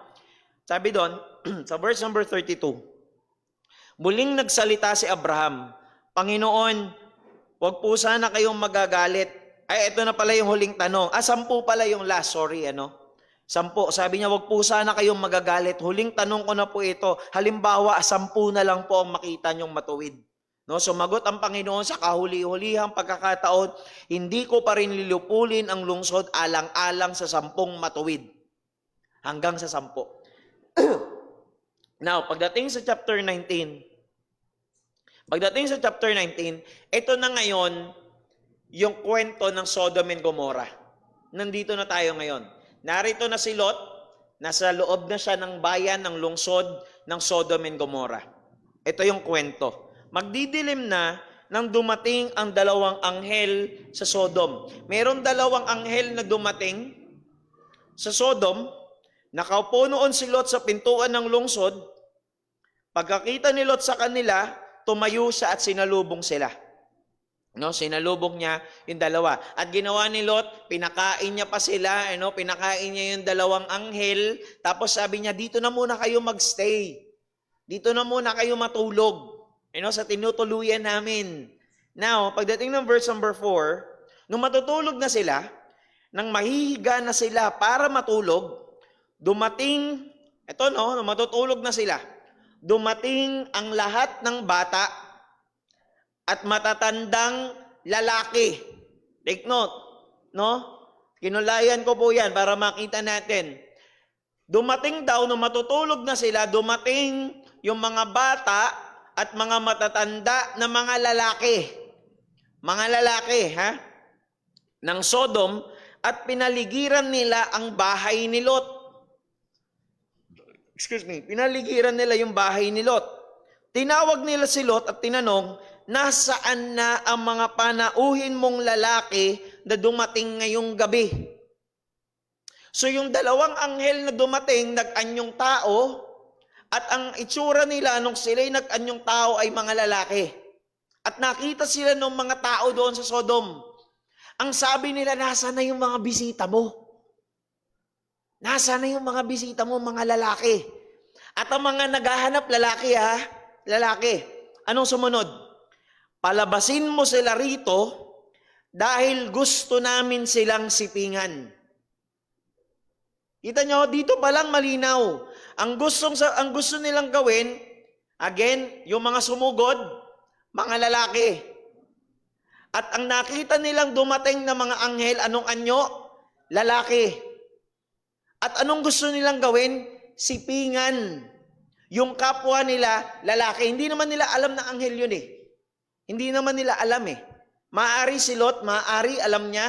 sabi doon, sa verse number 32, muling nagsalita si Abraham, Panginoon, wag po sana kayong magagalit. Ay, ito na pala yung huling tanong. 10 pala yung last, sorry, 10. Sabi niya, wag po sana kayong magagalit. Huling tanong ko na po ito. Halimbawa, 10 na lang po ang makita niyong matuwid. No, sumagot ang Panginoon sa kahuli-hulihang pagkakataon, hindi ko pa rin lilupulin ang lungsod alang-alang sa 10 matuwid. Hanggang sa 10. Now, pagdating sa chapter 19, ito na ngayon yung kwento ng Sodom and Gomorrah. Nandito na tayo ngayon. Narito na si Lot, nasa loob na siya ng bayan, ng lungsod ng Sodom and Gomorrah. Ito yung kwento. Magdidilim na nang dumating ang 2 anghel sa Sodom. Meron 2 anghel na dumating sa Sodom. Nakaupo noon si Lot sa pintuan ng lungsod. Pagkakita ni Lot sa kanila, tumayo siya at sinalubong sila. No, sinalubong niya yung 2. At ginawa ni Lot, pinakain niya pa sila, pinakain niya yung 2 anghel, tapos sabi niya, dito na muna kayo magstay. Dito na muna kayo matulog. Sa tinutuluyan namin. Now, pagdating ng verse number 4, nung matutulog na sila, nang mahihiga na sila para matulog, dumating, nung matutulog na sila, dumating ang lahat ng bata at matatandang lalaki. Take note, no? Kinulayan ko po yan para makita natin. Dumating daw, nung matutulog na sila, dumating yung mga bata at mga matatanda na mga lalaki. Mga lalaki, ng Sodom, at pinaligiran nila ang bahay ni Lot. Pinaligiran nila yung bahay ni Lot. Tinawag nila si Lot at tinanong, nasaan na ang mga panauhin mong lalaki na dumating ngayong gabi? So yung 2 anghel na dumating, nag-anyong tao, at ang itsura nila nung sila'y nag-anyong tao ay mga lalaki. At nakita sila ng mga tao doon sa Sodom. Ang sabi nila, nasa na yung mga bisita mo? Nasa na yung mga bisita mo, mga lalaki? At ang mga naghahanap, lalaki. Anong sumunod? Palabasin mo sila rito dahil gusto namin silang sipingan. Kita nyo, dito palang malinaw. Ang gusto nilang gawin, again, yung mga sumugod, mga lalaki. At ang nakita nilang dumating na mga anghel, anong anyo? Lalaki. At anong gusto nilang gawin? Sipingan. Yung kapwa nila, lalaki. Hindi naman nila alam na anghel yun eh. Hindi naman nila alam eh. Maari si Lot, maari alam niya,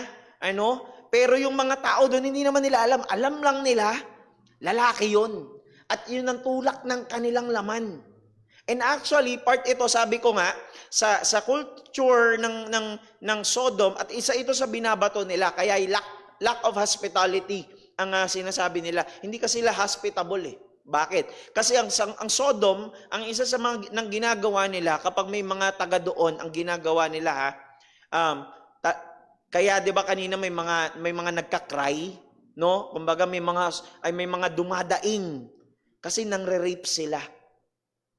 pero yung mga tao doon, hindi naman nila alam. Alam lang nila, lalaki yun. At yun ang tulak ng kanilang laman. And actually, part ito, sabi ko nga, sa culture ng Sodom, at isa ito sa binabato nila, kaya lack of hospitality ang sinasabi nila. Hindi kasi sila hospitable eh. Bakit? Kasi ang Sodom, ang isa sa mga nang ginagawa nila kapag may mga taga doon, ang ginagawa nila um, ta- kaya 'di ba kanina may mga nagka-cry, no? Kumbaga may mga dumadaing kasi nangre-rape sila.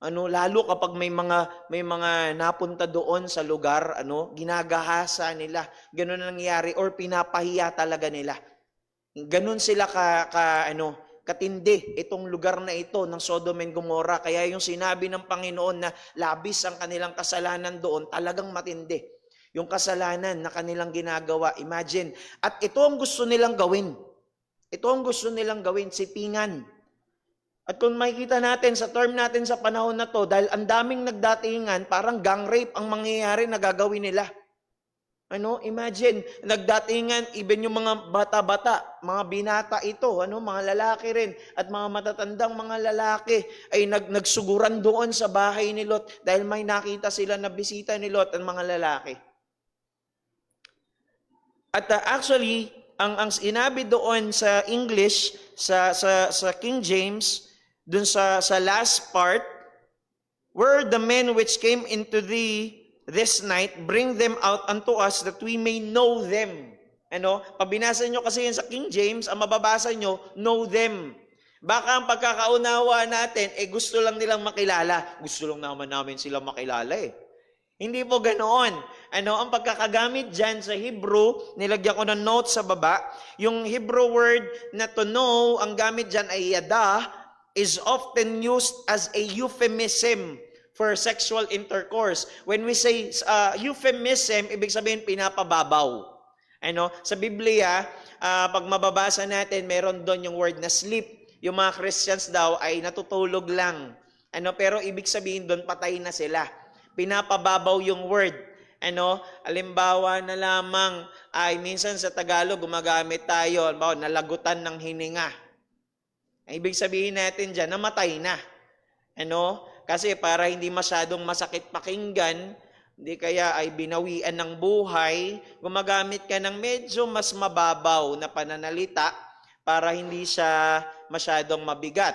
Lalo kapag may mga napunta doon sa lugar, ginagahasa nila. Ganun ang nangyayari or pinapahiya talaga nila. Ganun sila katindi itong lugar na ito ng Sodom and Gomorrah. Kaya yung sinabi ng Panginoon na labis ang kanilang kasalanan doon, talagang matindi. Yung kasalanan na kanilang ginagawa, imagine. At ito ang gusto nilang gawin. Ito ang gusto nilang gawin, sipingan. At kung makikita natin sa term natin sa panahon na to, dahil ang daming nagdatingan, parang gang rape ang mangyayari na gagawin nila. Imagine, nagdatingan, even yung mga bata-bata, mga binata ito, mga lalaki rin, at mga matatandang mga lalaki ay nagsuguran doon sa bahay ni Lot dahil may nakita sila na bisita ni Lot ang mga lalaki. At actually, ang sinabi doon sa English, sa King James, doon sa last part, were the men which came into thee this night, bring them out unto us that we may know them. Pabinasa nyo kasi yun sa King James, ang mababasa nyo, know them. Baka ang pagkakaunawa natin, gusto lang nilang makilala. Gusto lang naman namin sila makilala Hindi po ganoon. Ang pagkakagamit dyan sa Hebrew, nilagyan ko ng note sa baba, yung Hebrew word na to know, ang gamit dyan ay yada, is often used as a euphemism for sexual intercourse. When we say euphemism, ibig sabihin pinapababaw. Sa Biblia, pag mababasa natin, meron doon yung word na sleep. Yung mga Christians daw ay natutulog lang. Pero ibig sabihin doon, patay na sila. Pinapababaw yung word. Halimbawa na lamang ay minsan sa Tagalog gumagamit tayo, nalagutan ng hininga. Ibig sabihin natin dyan, namatay na. Kasi para hindi masyadong masakit pakinggan, hindi kaya ay binawian ng buhay, gumagamit ka ng medyo mas mababaw na pananalita para hindi siya masyadong mabigat.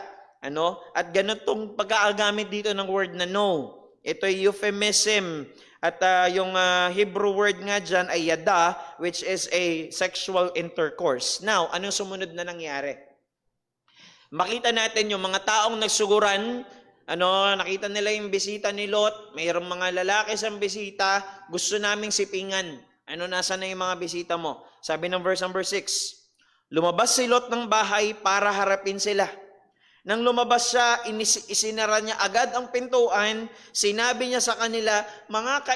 At ganun tong pagkaagamit dito ng word na know. Ito ay euphemism. At yung Hebrew word nga dyan ay yada, which is a sexual intercourse. Now, anong sumunod na nangyari? Makita natin yung mga taong nagsuguran, nakita nila yung bisita ni Lot, mayroong mga lalaki sa bisita, gusto naming sipingan. Nasaan na yung mga bisita mo? Sabi ng verse number 6, lumabas si Lot ng bahay para harapin sila. Nang lumabas siya, isinara niya agad ang pintuan, sinabi niya sa kanila, mga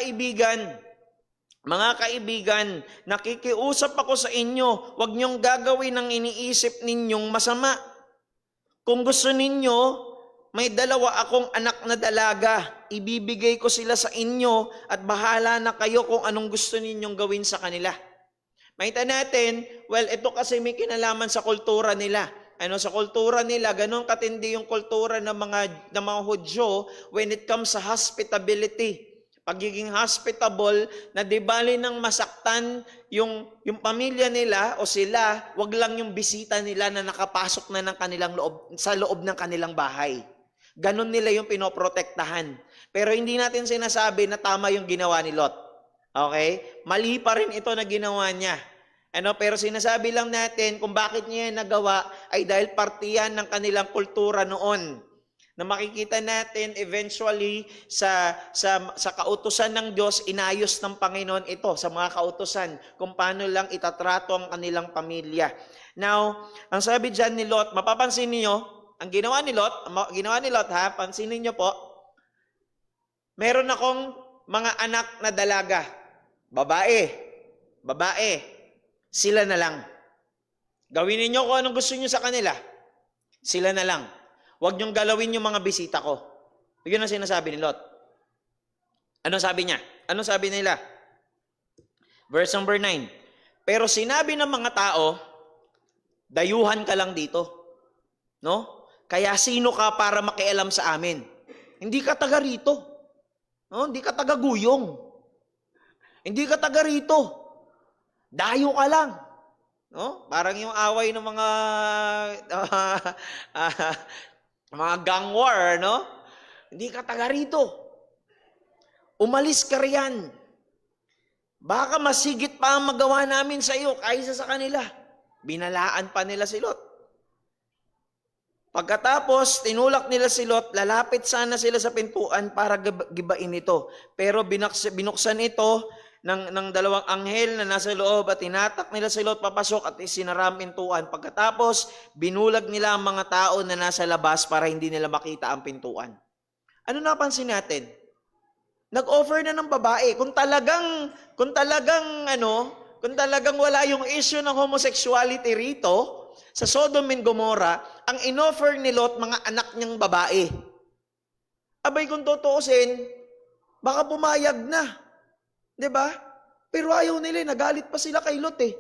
kaibigan, nakikiusap ako sa inyo, huwag niyong gagawin ang iniisip ninyong masama. Kung gusto ninyo, may 2 akong anak na dalaga. Ibibigay ko sila sa inyo at bahala na kayo kung anong gusto ninyong gawin sa kanila. Makita natin, ito kasi may kinalaman sa kultura nila. Sa kultura nila, ganun katindi yung kultura ng mga Hudyo when it comes sa hospitability. Pagiging hospitable, na di bali nang masaktan yung pamilya nila o sila, wag lang yung bisita nila na nakapasok na ng kanilang sa loob ng kanilang bahay. Ganon nila yung pinoprotektahan. Pero hindi natin sinasabi na tama yung ginawa ni Lot. Okay? Mali pa rin ito na ginawa niya. Pero sinasabi lang natin kung bakit niya nagawa ay dahil partiyan ng kanilang kultura noon. Na makikita natin eventually sa kautusan ng Diyos, inayos ng Panginoon ito sa mga kautusan kung paano lang itatrato ang kanilang pamilya. Now, ang sabi dyan ni Lot, mapapansin niyo, ang ginawa ni Lot pansinin niyo po, meron akong mga anak na dalaga, babae, sila na lang. Gawin niyo kung anong gusto niyo sa kanila, sila na lang. Huwag niyong galawin yung mga bisita ko. Yun ang sinasabi ni Lot. Ano sabi niya? Ano sabi nila? Verse number 9. Pero sinabi ng mga tao, dayuhan ka lang dito. No? Kaya sino ka para makialam sa amin? Hindi ka taga rito. No? Hindi ka taga Guyong. Hindi ka taga rito. Dayo ka lang. No? Parang yung away ng mga Mga gang war, no? Hindi ka taga rito. Umalis ka riyan. Baka masigit pa ang magawa namin sa iyo kaysa sa kanila. Binalaan pa nila si Lot. Pagkatapos, tinulak nila si Lot, lalapit sana sila sa pintuan para gibain ito. Pero binuksan ito ng dalawang anghel na nasa loob at tinatak nila si Lot papasok at isinara ang pintuan. Pagkatapos, binulag nila ang mga tao na nasa labas para hindi nila makita ang pintuan. Ano napansin natin? Nag-offer na ng babae. Kung talagang wala yung issue ng homosexuality rito, sa Sodom and Gomorrah, ang inoffer ni Lot, mga anak niyang babae. Abay, kung tutuusin, baka pumayag na. 'Di ba? Pero ayaw nila, nagalit pa sila kay Lot eh.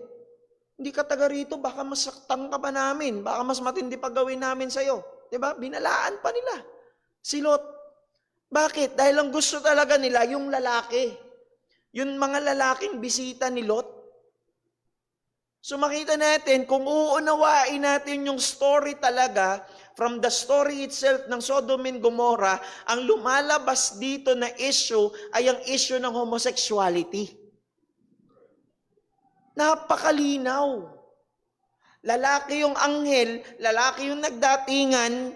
Hindi ka taga rito, baka masaktan ka pa namin, baka mas matindi pa gawin namin sa'yo. 'Di ba? Binalaan pa nila si Lot. Bakit? Dahil ang gusto talaga nila, yung lalaki. Yung mga lalaking bisita ni Lot. So makita natin, kung uunawain natin yung story talaga, from the story itself ng Sodom and Gomorrah, ang lumalabas dito na issue ay ang issue ng homosexuality. Napakalinaw. Lalaki yung anghel, lalaki yung nagdatingan,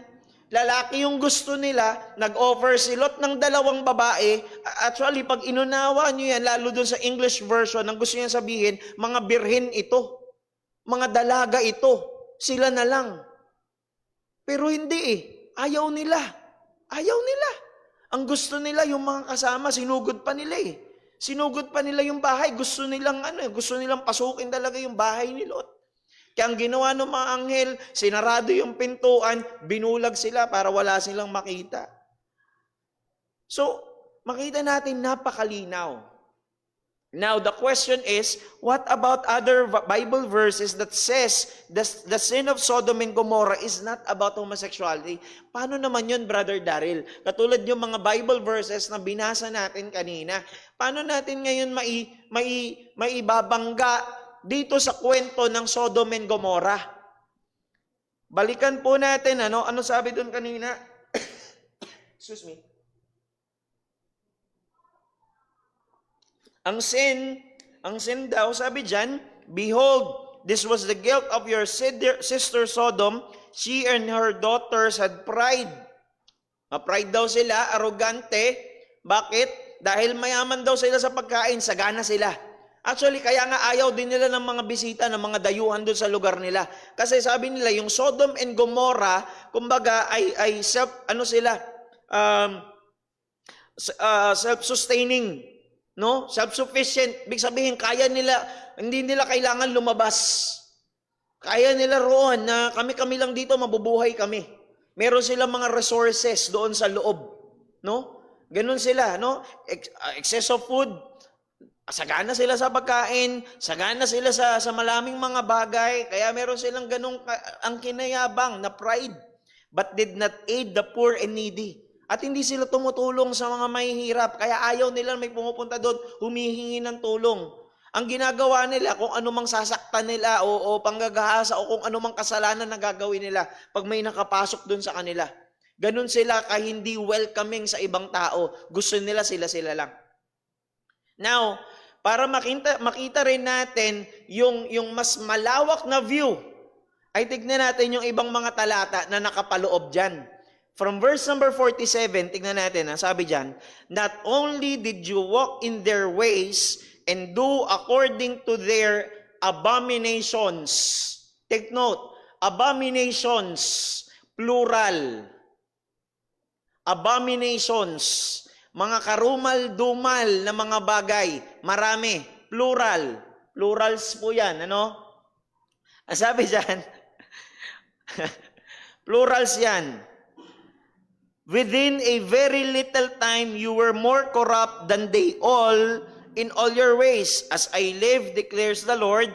lalaki yung gusto nila, nag-offer si Lot ng dalawang babae. Actually, pag inunawa nyo yan, lalo dun sa English version, ang gusto niya sabihin, mga birhen ito. Mga dalaga ito. Sila na lang. Pero hindi eh. Ayaw nila. Ayaw nila. Ang gusto nila, yung mga kasama, sinugod pa nila eh. Sinugod pa nila yung bahay. Gusto nilang pasukin talaga yung bahay ni Lot. Kaya ang ginawa ng mga anghel, sinarado yung pintuan, binulag sila para wala silang makita. So, makita natin napakalinaw. Now, the question is, what about other Bible verses that says the sin of Sodom and Gomorrah is not about homosexuality? Paano naman yun, Brother Daryl? Katulad yung mga Bible verses na binasa natin kanina. Paano natin ngayon maibabangga dito sa kwento ng Sodom and Gomorrah? Balikan po natin, ano sabi doon kanina? Excuse me. Ang sin daw, sabi dyan, behold, this was the guilt of your sister Sodom. She and her daughters had pride. Ma-pride daw sila, arrogante. Bakit? Dahil mayaman daw sila sa pagkain, sagana sila. Actually, kaya nga ayaw din nila ng mga bisita, ng mga dayuhan doon sa lugar nila. Kasi sabi nila, yung Sodom and Gomorrah, kumbaga, ay self-sustaining. No? Self-sufficient. Ibig sabihin, kaya nila, hindi nila kailangan lumabas. Kaya nila roon na kami lang dito, mabubuhay kami. Meron silang mga resources doon sa loob. No? Ganun sila. No? Excess of food. Sagana sila sa pagkain. Sagana sila sa malaming mga bagay. Kaya meron silang ganung ang kinayabang na pride. But did not aid the poor and needy. At hindi sila tumutulong sa mga mahihirap. Kaya ayaw nila may pumupunta doon, humihingi ng tulong. Ang ginagawa nila, kung anumang sasaktan nila o panggagahasa o kung anumang kasalanan na gagawin nila pag may nakapasok doon sa kanila. Ganun sila hindi welcoming sa ibang tao. Gusto nila sila lang. Now, para makita rin natin yung mas malawak na view, ay tignan natin yung ibang mga talata na nakapaloob dyan. From verse number 47, tignan natin, sabi dyan, not only did you walk in their ways and do according to their abominations. Take note, abominations, plural. Abominations, mga karumal-dumal na mga bagay, marami, plural. Plurals po yan, ano? Sabi dyan, plurals yan. Within a very little time, you were more corrupt than they all in all your ways. As I live, declares the Lord.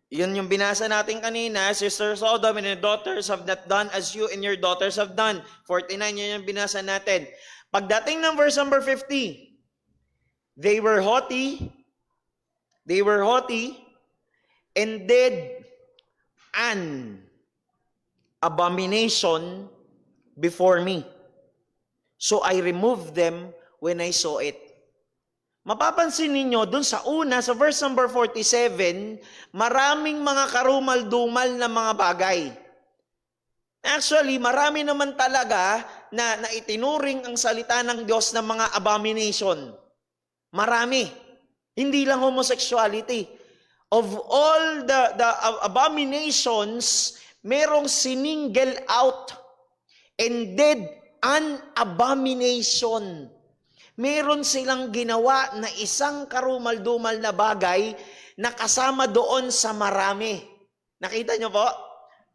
Yun yung binasa natin kanina, Sister Sodom and your daughters have not done as you and your daughters have done. 49, yun yung binasa natin. Pagdating ng verse number 50, they were haughty and did an abomination before me. So I removed them when I saw it. Mapapansin ninyo, dun sa una, sa verse number 47, maraming mga karumal-dumal na mga bagay. Actually, marami naman talaga na itinuring ang salita ng Diyos ng mga abomination. Marami. Hindi lang homosexuality. Of all the abominations, merong siningle out and did an abomination. Meron silang ginawa na isang karumal-dumal na bagay na kasama doon sa marami. Nakita nyo po?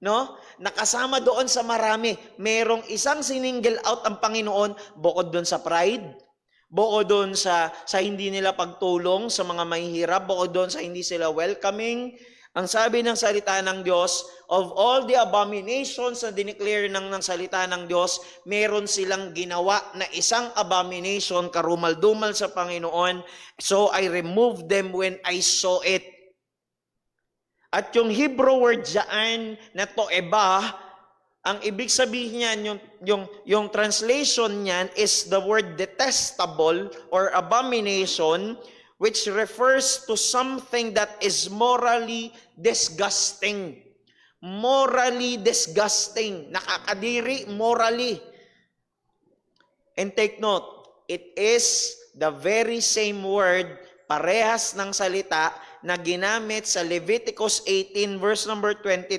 No? Nakasama doon sa marami. Merong isang siningle out ang Panginoon bukod doon sa pride, bukod doon sa hindi nila pagtulong sa mga mahihirap, bukod doon sa hindi sila welcoming. Ang sabi ng salita ng Diyos, of all the abominations na dineclare ng salita ng Diyos, meron silang ginawa na isang abomination, karumal-dumal sa Panginoon. So I removed them when I saw it. At yung Hebrew word dyan na toeba, ang ibig sabihin niyan, yung translation niyan is the word detestable or abomination, which refers to something that is morally disgusting. Morally disgusting. Nakakadiri morally. And take note, it is the very same word, parehas ng salita, na ginamit sa Leviticus 18 verse number 22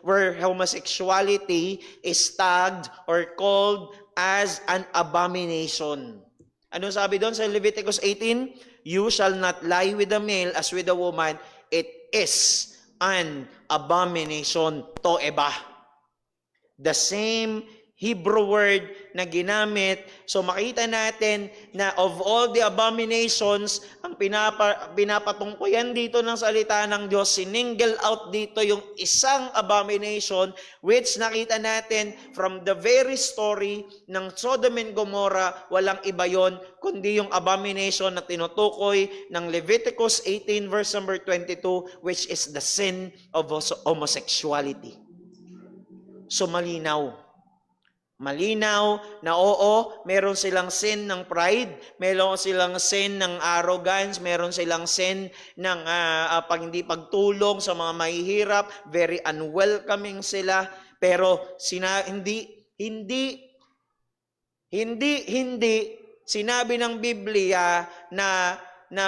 where homosexuality is tagged or called as an abomination. Ano sabi doon sa Leviticus 18? You shall not lie with a male as with a woman. It is an abomination, toeba. The same Hebrew word na ginamit. So makita natin na of all the abominations, ang pinapatungkuyan dito ng salita ng Diyos, siningle out dito yung isang abomination which nakita natin from the very story ng Sodom and Gomorrah, walang iba yon kundi yung abomination na tinutukoy ng Leviticus 18 verse number 22, which is the sin of homosexuality. So malinaw. Malinaw na oo, meron silang sin ng pride, meron silang sin ng arrogance, meron silang sin ng hindi pagtulong sa mga mahihirap, very unwelcoming sila, pero hindi sinabi ng Biblia na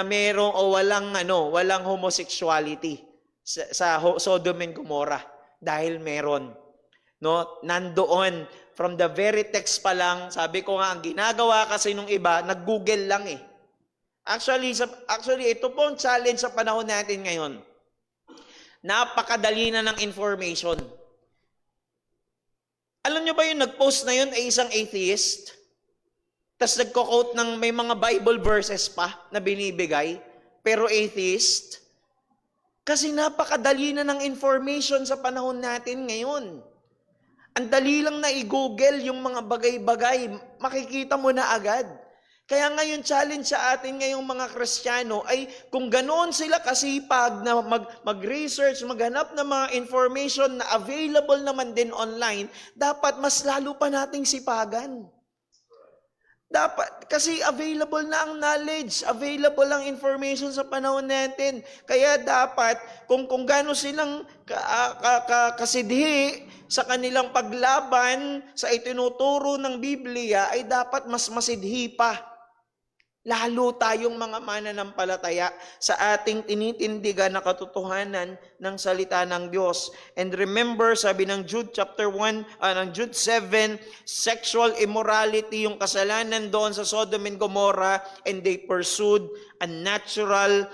merong o walang homosexuality sa Sodom and Gomorrah, dahil meron. No, nandoon from the very text pa lang. Sabi ko nga, ang ginagawa kasi nung iba, nag-Google lang eh. Actually, ito po ang challenge sa panahon natin ngayon. Napakadali na ng information. Alam nyo ba yung nag-post na yun ay isang atheist? Tapos nagko-quote ng may mga Bible verses pa na binibigay, pero atheist? Kasi napakadali na ng information sa panahon natin ngayon. Ang dali lang na i-google yung mga bagay-bagay, makikita mo na agad. Kaya ngayon challenge sa atin ngayong mga Kristiyano ay kung ganoon sila kasipag na mag-research, maghanap ng mga information na available naman din online, dapat mas lalo pa nating sipagan. Dapat, kasi available na ang knowledge, available ang information sa panahon natin. Kaya dapat, kung gaano silang kasidhi sa kanilang paglaban sa itinuturo ng Biblia, ay dapat mas masidhi pa. Lalo tayong mga mananampalataya sa ating tinitindigan na katotohanan ng salita ng Diyos. And remember, sabi ng Jude chapter 1, ng Jude 7, sexual immorality, yung kasalanan doon sa Sodom and Gomorrah, and they pursued a natural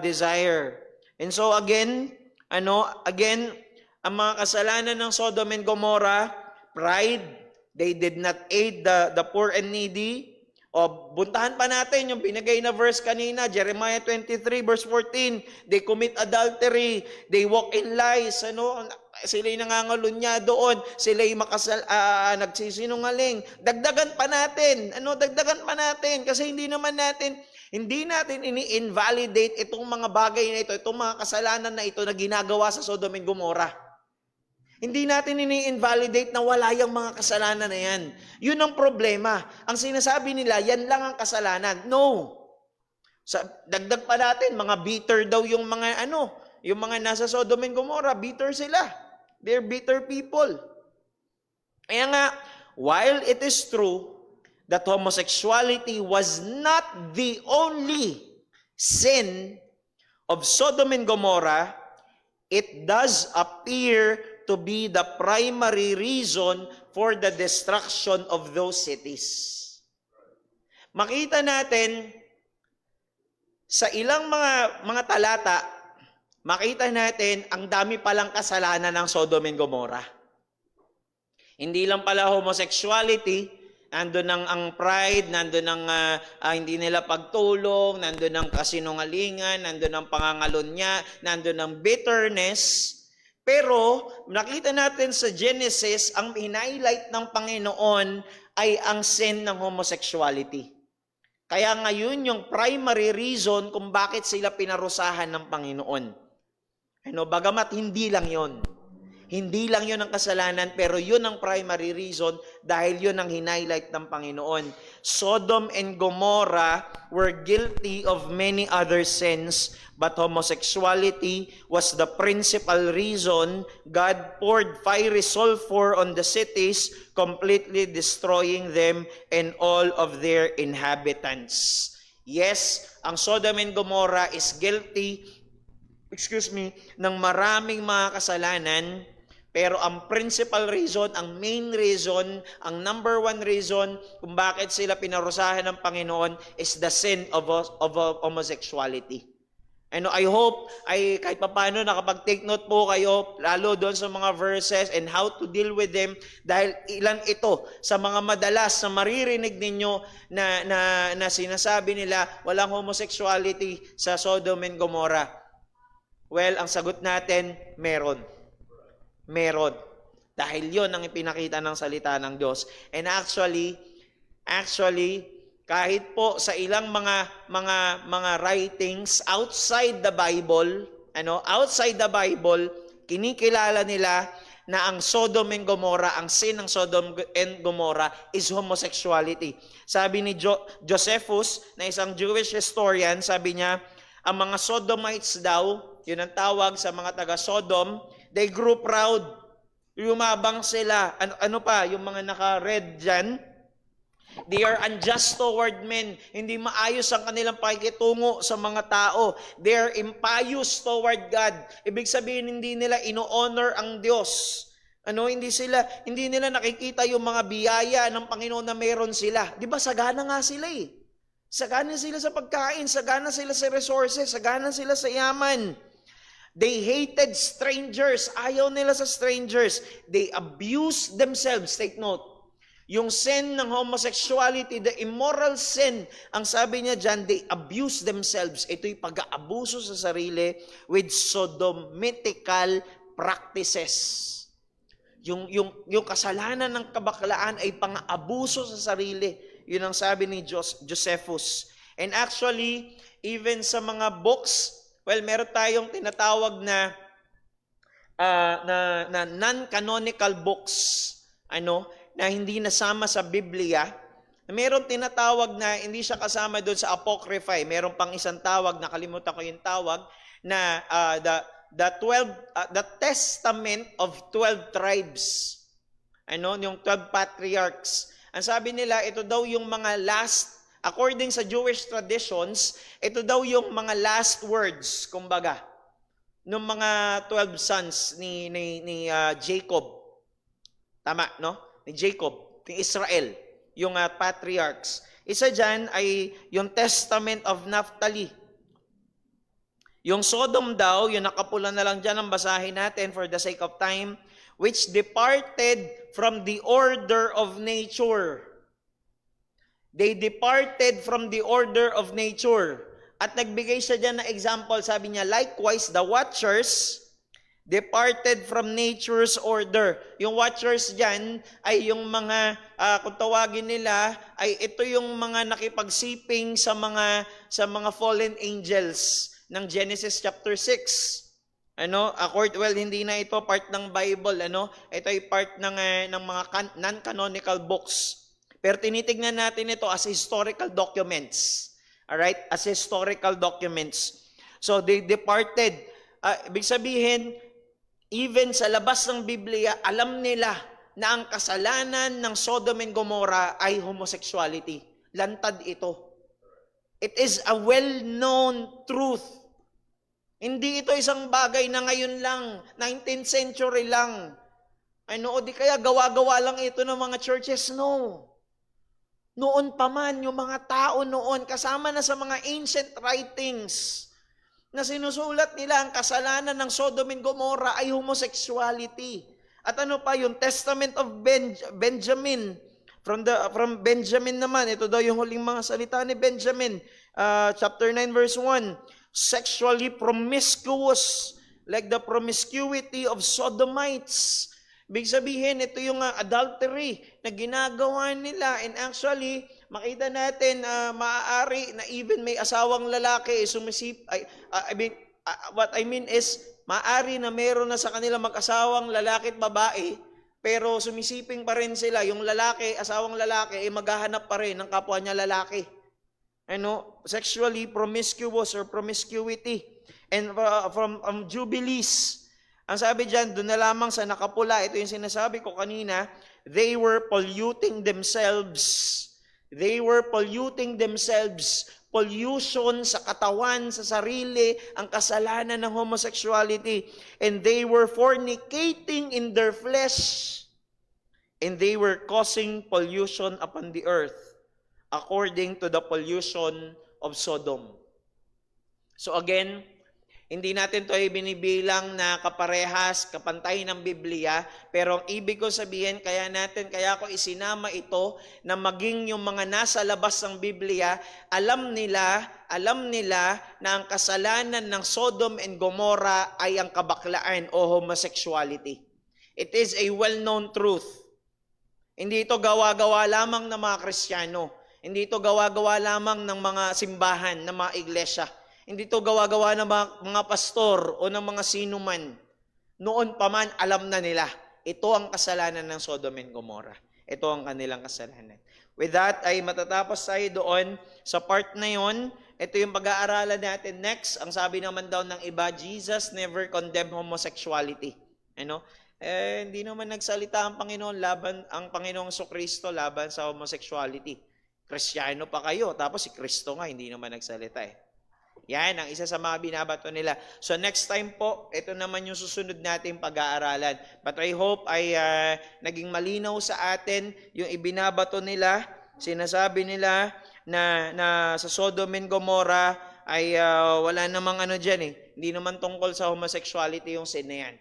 desire. And so again, ang mga kasalanan ng Sodom and Gomorrah, pride, they did not aid the poor and needy. O, buntahan pa natin yung binigay na verse kanina, Jeremiah 23 verse 14. They commit adultery, they walk in lies, sila'y nangangalunya doon, sila'y nagsisinungaling. Dagdagan pa natin, kasi hindi natin ini-invalidate itong mga bagay na ito, itong mga kasalanan na ito na ginagawa sa Sodom and Gomorrah. Hindi natin ini-invalidate na wala yung mga kasalanan na yan. Yun ang problema. Ang sinasabi nila, yan lang ang kasalanan. No. Dagdag pa natin, mga bitter daw yung mga yung mga nasa Sodom and Gomorrah, bitter sila. They're bitter people. Kaya nga, while it is true that homosexuality was not the only sin of Sodom and Gomorrah, it does appear to be the primary reason for the destruction of those cities. Makita natin sa ilang mga talata, makita natin ang dami palang kasalanan ng Sodom and Gomorrah. Hindi lang pala homosexuality, nandun ang pride, nandun ang hindi nila pagtulong, nandun ang kasinungalingan, nandun ang pangangalunya, nandun ang bitterness. Pero nakita natin sa Genesis, ang highlight ng Panginoon ay ang sin ng homosexuality. Kaya ngayon yung primary reason kung bakit sila pinarusahan ng Panginoon. Bagamat hindi lang yon. Hindi lang yun ang kasalanan, pero yun ang primary reason dahil yun ang hinighlight ng Panginoon. Sodom and Gomorrah were guilty of many other sins, but homosexuality was the principal reason God poured fiery sulfur on the cities, completely destroying them and all of their inhabitants. Yes, ang Sodom and Gomorrah is guilty, ng maraming mga kasalanan. Pero ang principal reason, ang main reason, ang number one reason kung bakit sila pinarusahan ng Panginoon is the sin of homosexuality. I hope kahit paano nakapag-take note po kayo, lalo doon sa mga verses and how to deal with them, dahil ilan ito sa mga madalas na maririnig ninyo na sinasabi nila walang homosexuality sa Sodom and Gomorrah. Well, ang sagot natin, meron. Meron. Dahil yon ang ipinakita ng salita ng Diyos. And actually, kahit po sa ilang mga writings outside the Bible, outside the Bible, kinikilala nila na ang Sodom and Gomorrah, ang sin ng Sodom and Gomorrah is homosexuality. Sabi ni Josephus, na isang Jewish historian, sabi niya, ang mga Sodomites daw, yun ang tawag sa mga taga-Sodom, they grew proud. Yumabang sila. Ano pa? Yung mga naka-red dyan. They are unjust toward men. Hindi maayos ang kanilang pakikitungo sa mga tao. They are impious toward God. Ibig sabihin, hindi nila ino-honor ang Diyos. Hindi nila nakikita yung mga biyaya ng Panginoon na meron sila. Di ba, sagana nga sila eh. Sagana sila sa pagkain, sagana sila sa resources, sagana sila sa yaman. They hated strangers. Ayaw nila sa strangers. They abused themselves. Take note. Yung sin ng homosexuality, the immoral sin, ang sabi niya dyan, they abuse themselves. Ito'y pag-aabuso sa sarili with sodomitical practices. Yung kasalanan ng kabaklaan ay pang-abuso sa sarili. Yun ang sabi ni Josephus. And actually, even sa mga books, well, meron tayong tinatawag na non-canonical books, na hindi nasama sa Biblia. Meron tinatawag na hindi siya kasama doon sa Apocrypha. Meron pang isang tawag, nakalimutan ko yung tawag, na the Testament of 12 tribes. Yung 12 patriarchs. Ang sabi nila, ito daw yung mga last, according sa Jewish traditions, ito daw yung mga last words, kumbaga, ng mga 12 sons ni Jacob. Tama, no? Ni Jacob, ni Israel, yung patriarchs. Isa dyan ay yung Testament of Naphtali. Yung Sodom daw, yung nakapula na lang dyan ang basahin natin for the sake of time, which departed from the order of nature. They departed from the order of nature. At nagbigay siya dyan na example, sabi niya, likewise, the watchers departed from nature's order. Yung watchers dyan ay yung mga, kung tawagin nila, ay ito yung mga nakipagsiping sa mga fallen angels ng Genesis chapter 6. Well, hindi na ito part ng Bible, ito ay part ng mga non-canonical books. Pero tinitignan natin ito as historical documents. Alright? As historical documents. So, they departed. Ibig sabihin, even sa labas ng Biblia, alam nila na ang kasalanan ng Sodom and Gomorrah ay homosexuality. Lantad ito. It is a well-known truth. Hindi ito isang bagay na ngayon lang, 19th century lang. O di kaya gawa-gawa lang ito ng mga churches? No. Noon pa man, yung mga tao noon, kasama na sa mga ancient writings, na sinusulat nila ang kasalanan ng Sodom and Gomorrah ay homosexuality. At ano pa, yung Testament of Benjamin, from Benjamin naman, ito daw yung huling mga salita ni Benjamin, chapter 9 verse 1, sexually promiscuous, like the promiscuity of Sodomites. Ibig sabihin, ito yung adultery na ginagawa nila. And actually, makita natin, maaari na even may asawang lalaki, what I mean is, maaari na meron na sa kanila mag-asawang lalaki at babae, pero sumisiping pa rin sila. Yung lalaki, asawang lalaki, maghahanap pa rin ng kapwa niya lalaki. Sexually promiscuous or promiscuity. And from Jubilees, ang sabi dyan, doon na lamang sa nakapula, ito yung sinasabi ko kanina, they were polluting themselves. They were polluting themselves. Pollution sa katawan, sa sarili, ang kasalanan ng homosexuality. And they were fornicating in their flesh. And they were causing pollution upon the earth, according to the pollution of Sodom. So again, hindi natin ito ay binibilang na kaparehas, kapantay ng Biblia, pero ang ibig ko sabihin, kaya ko isinama ito na maging yung mga nasa labas ng Biblia, alam nila na ang kasalanan ng Sodom and Gomorrah ay ang kabaklaan o homosexuality. It is a well-known truth. Hindi ito gawa-gawa lamang ng mga Kristiyano. Hindi ito gawa-gawa lamang ng mga simbahan, ng mga iglesia. Hindi ito gawa-gawa ng mga pastor o ng mga sinuman. Noon pa man, alam na nila. Ito ang kasalanan ng Sodom and Gomorrah. Ito ang kanilang kasalanan. With that, ay matatapos tayo doon. Sa part na yon, ito yung pag-aaralan natin next. Ang sabi naman daw ng iba, Jesus never condemned homosexuality. Hindi naman nagsalita ang Panginoong Kristo laban sa homosexuality. Kristiyano pa kayo, tapos si Kristo nga, hindi naman nagsalita Yan, ang isa sa mga binabato nila. So next time po, ito naman yung susunod nating pag-aaralan. But I hope ay naging malinaw sa atin yung ibinabato nila. Sinasabi nila na sa Sodom and Gomorrah ay wala namang dyan Hindi naman tungkol sa homosexuality yung sin na yan.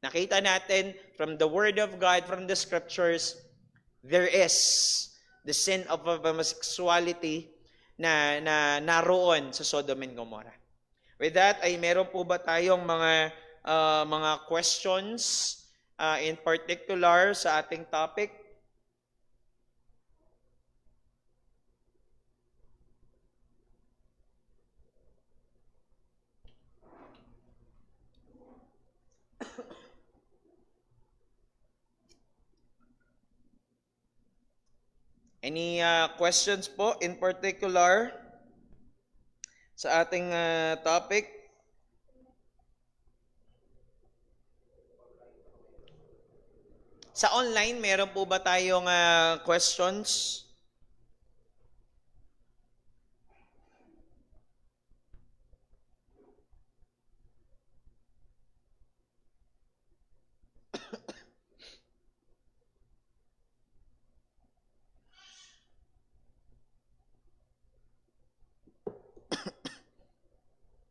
Nakita natin from the Word of God, from the Scriptures, there is the sin of homosexuality na naroon sa Sodom and Gomorrah. With that, ay meron po ba tayong mga questions in particular sa ating topic? Any questions po in particular sa ating topic? Sa online, meron po ba tayong questions?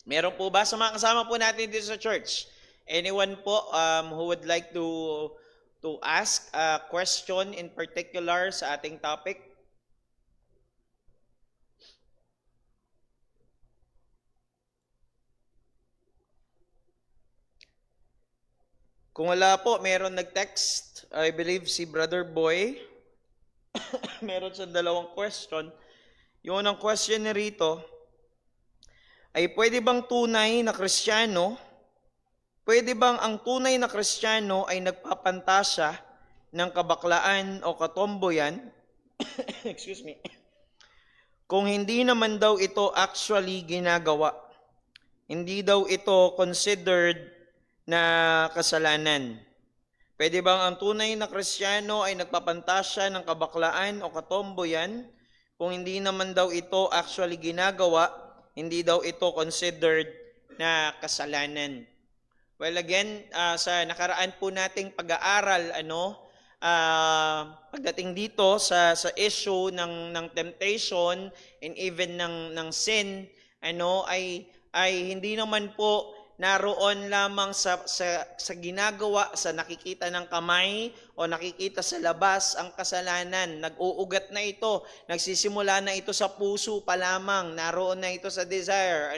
Meron po ba sa mga kasama po natin dito sa church? Anyone po who would like to ask a question in particular sa ating topic? Kung wala po, meron nag-text. I believe si Brother Boy. Meron siyang dalawang question. Yung unang question na rito, ay pwede bang tunay na Kristiyano Pwede bang ang tunay na Kristiyano ay nagpapantasya ng kabaklaan o katomboyan? Excuse me. Kung hindi naman daw ito actually ginagawa. Hindi daw ito considered na kasalanan. Pwede bang ang tunay na Kristiyano ay nagpapantasya ng kabaklaan o katomboyan? Kung hindi naman daw ito actually ginagawa, hindi daw ito considered na kasalanan. Well, again, sa nakaraan po nating pag-aaral, pagdating dito sa issue ng temptation and even ng sin, ay hindi naman po naroon lamang sa ginagawa, sa nakikita ng kamay o nakikita sa labas ang kasalanan. Nag-uugat na ito, nagsisimula na ito sa puso pa lamang, naroon na ito sa desire,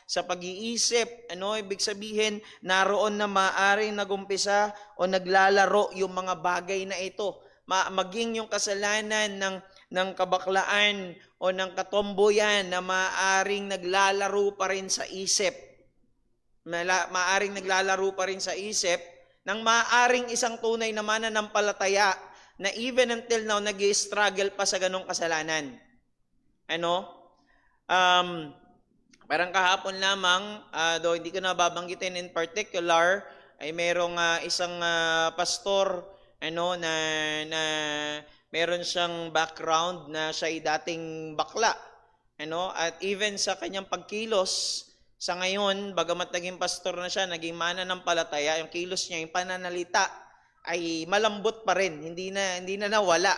sa pag-iisip, ibig sabihin, naroon na maaring nagumpisa o naglalaro yung mga bagay na ito. Maging yung kasalanan ng kabaklaan o ng katomboyan na maaring naglalaro pa rin sa isip. Maaring naglalaro pa rin sa isip ng maaring isang tunay na mananampalataya na even until now nag-struggle pa sa ganong kasalanan. Parang kahapon lamang, though hindi ko na babanggitin in particular, ay merong isang pastor na meron siyang background na siya ay dating bakla. At even sa kanyang pagkilos, sa ngayon, bagamat naging pastor na siya, naging mananampalataya, yung kilos niya, yung pananalita, ay malambot pa rin. Hindi na nawala.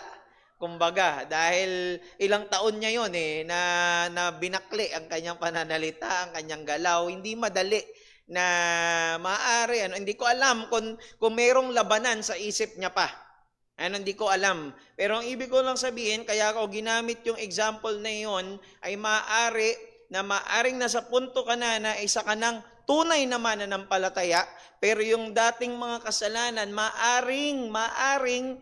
Kumbaga, dahil ilang taon niya yun na binakli ang kanyang pananalita, ang kanyang galaw. Hindi madali na maaari. Hindi ko alam kung merong labanan sa isip niya pa. Hindi ko alam. Pero ang ibig ko lang sabihin, kaya ako ginamit yung example na yun, ay maaari na maaring nasa punto ka na isa ka ng tunay na mananampalataya, pero yung dating mga kasalanan, maaring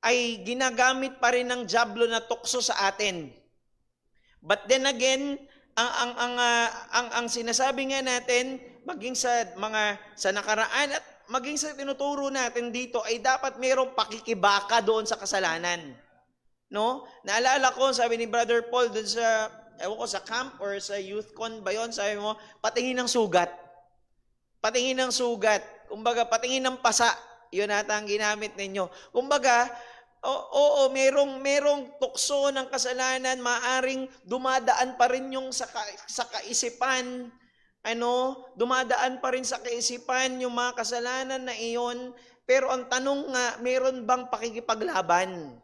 ay ginagamit pa rin ng dyablo na tukso sa atin. But then again, ang sinasabi nga natin, maging sa nakaraan at maging sa tinuturo natin dito, ay dapat mayroong pakikibaka doon sa kasalanan. Naalala ko, sabi ni Brother Paul doon sa camp or sa youth con ba yun, sabi mo, patingin ng sugat. Patingin ng sugat. Kumbaga, patingin ng pasa. Yun ata ang ginamit ninyo. Kumbaga, merong tukso ng kasalanan, maaring dumadaan pa rin yung sa kaisipan. Dumadaan pa rin sa kaisipan yung mga kasalanan na iyon. Pero ang tanong nga, meron bang pakikipaglaban?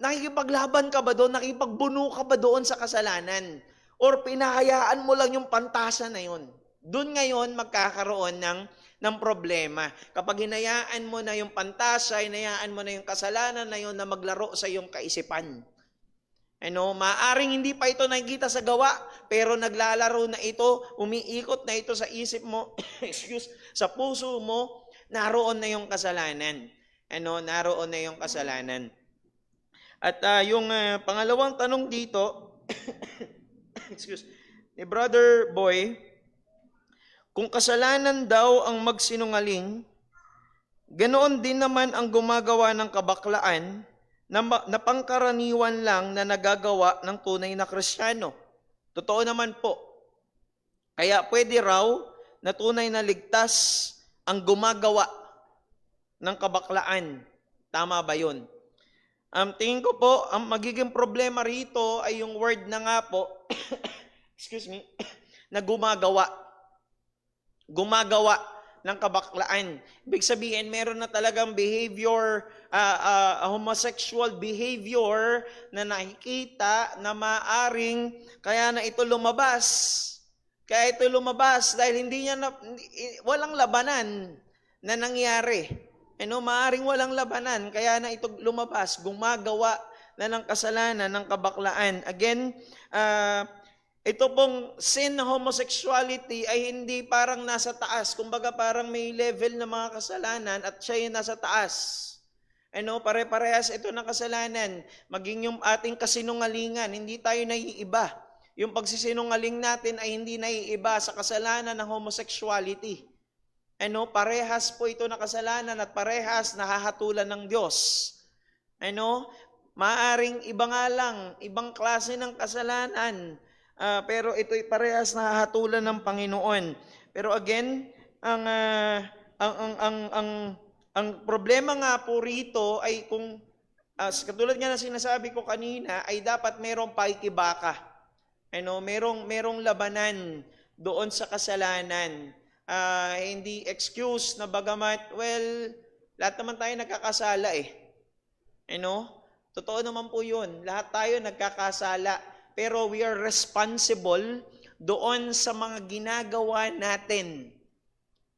Nakikipaglaban ka ba doon? Nakikipagbuno ka ba doon sa kasalanan? Or pinahayaan mo lang yung pantasa na yun? Doon ngayon magkakaroon ng problema. Kapag hinayaan mo na yung pantasa, hinayaan mo na yung kasalanan na yun na maglaro sa iyong kaisipan. Maaring hindi pa ito nakikita sa gawa, pero naglalaro na ito, umiikot na ito sa isip mo, sa puso mo, naroon na yung kasalanan. Naroon na yung kasalanan. At yung pangalawang tanong dito, ni Brother Boy, kung kasalanan daw ang magsinungaling, ganoon din naman ang gumagawa ng kabaklaan na pangkaraniwan lang na nagagawa ng tunay na Kristiyano. Totoo naman po. Kaya pwede raw na tunay na ligtas ang gumagawa ng kabaklaan. Tama ba yun? Tingin ko po, ang magiging problema rito ay yung word na nga po, na gumagawa. Gumagawa ng kabaklaan. Ibig sabihin, meron na talagang behavior, homosexual behavior na nakikita na maaring kaya na ito lumabas. Kaya ito lumabas dahil walang labanan na nangyari. Maaring walang labanan, kaya na ito lumabas, gumagawa na ng kasalanan, ng kabaklaan. Again, ito pong sin na homosexuality ay hindi parang nasa taas. Kumbaga parang may level na mga kasalanan at siya yung nasa taas. Pare-parehas ito ng kasalanan. Maging yung ating kasinungalingan, hindi tayo naiiba. yung pagsisinungaling natin ay hindi naiiba sa kasalanan ng homosexuality. Parehas po ito na kasalanan at parehas nahahatulan ng Diyos. Maaring iba nga lang, ibang klase ng kasalanan, pero ito'y parehas nahahatulan ng Panginoon. Pero again, ang problema nga po rito ay kung, katulad nga na sinasabi ko kanina, ay dapat merong paikibaka. Merong labanan doon sa kasalanan. Hindi excuse na bagamat, lahat naman tayo nagkakasala eh. Totoo naman po yun. Lahat tayo nagkakasala. Pero we are responsible doon sa mga ginagawa natin.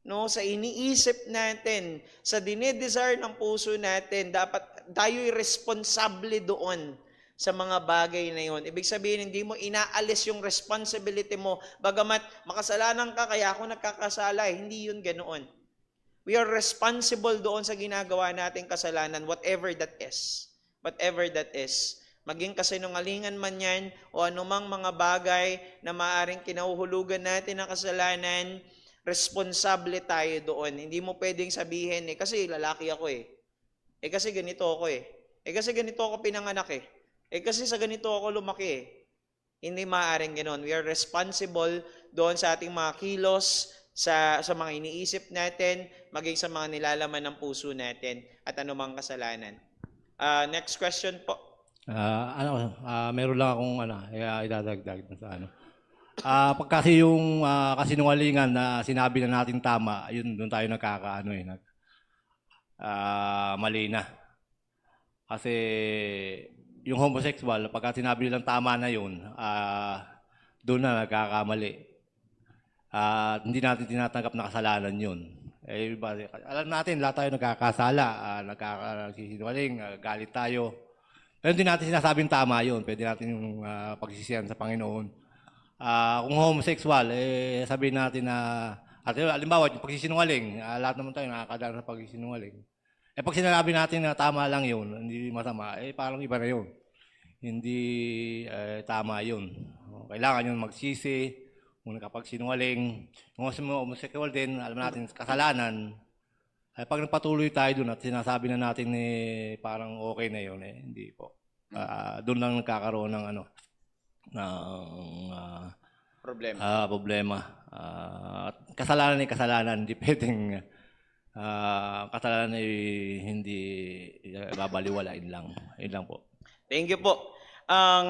Sa iniisip natin, sa dinidesire ng puso natin, dapat tayo'y responsable doon sa mga bagay na yun. Ibig sabihin, hindi mo inaalis yung responsibility mo. Bagamat makasalanan ka, kaya ako nagkakasala. Hindi yun ganoon. We are responsible doon sa ginagawa nating kasalanan, whatever that is. Whatever that is. Maging kasinungalingan man yan, o anumang mga bagay na maaring kinauhulugan natin ng kasalanan, responsable tayo doon. Hindi mo pwedeng sabihin, kasi lalaki ako kasi ganito ako kasi ganito ako pinanganak kasi sa ganito ako lumaki Hindi maaaring ganoon. We are responsible doon sa ating mga kilos, sa mga iniisip natin, maging sa mga nilalaman ng puso natin, at anumang kasalanan. Next question po. Meron lang akong idadagdag sa pag kasi yung kasinungalingan na sinabi na natin tama, yun doon tayo mali na. Kasi yung homosexual, pagka sinabi nilang tama na yun, doon na nagkakamali. Hindi natin tinatanggap na kasalanan yun. Alam natin, lahat tayo nagkakasala, nagkakasinungaling, galit tayo. Pero hindi natin sinasabing tama yun. Pwede natin yung pagsisihan sa Panginoon. Kung homosexual, sabihin natin na, halimbawa, yung pagsisinungaling, lahat naman tayo nakakadaan sa pagsisinungaling. Pag sinabi natin na tama lang yun, hindi masama, parang iba na yun. Hindi tama yun. Kailangan yun magsisi, kung nakapagsinungaling. Kung homosexual din, alam natin, kasalanan. Pag nagpatuloy tayo dun at sinasabi na natin parang okay na yun, hindi po. Doon lang nagkakaroon ng problema. Kasalanan ay kasalanan, hindi pwedeng kasalanan ay hindi babaliwalain lang. Yun lang po. Thank you po. Ang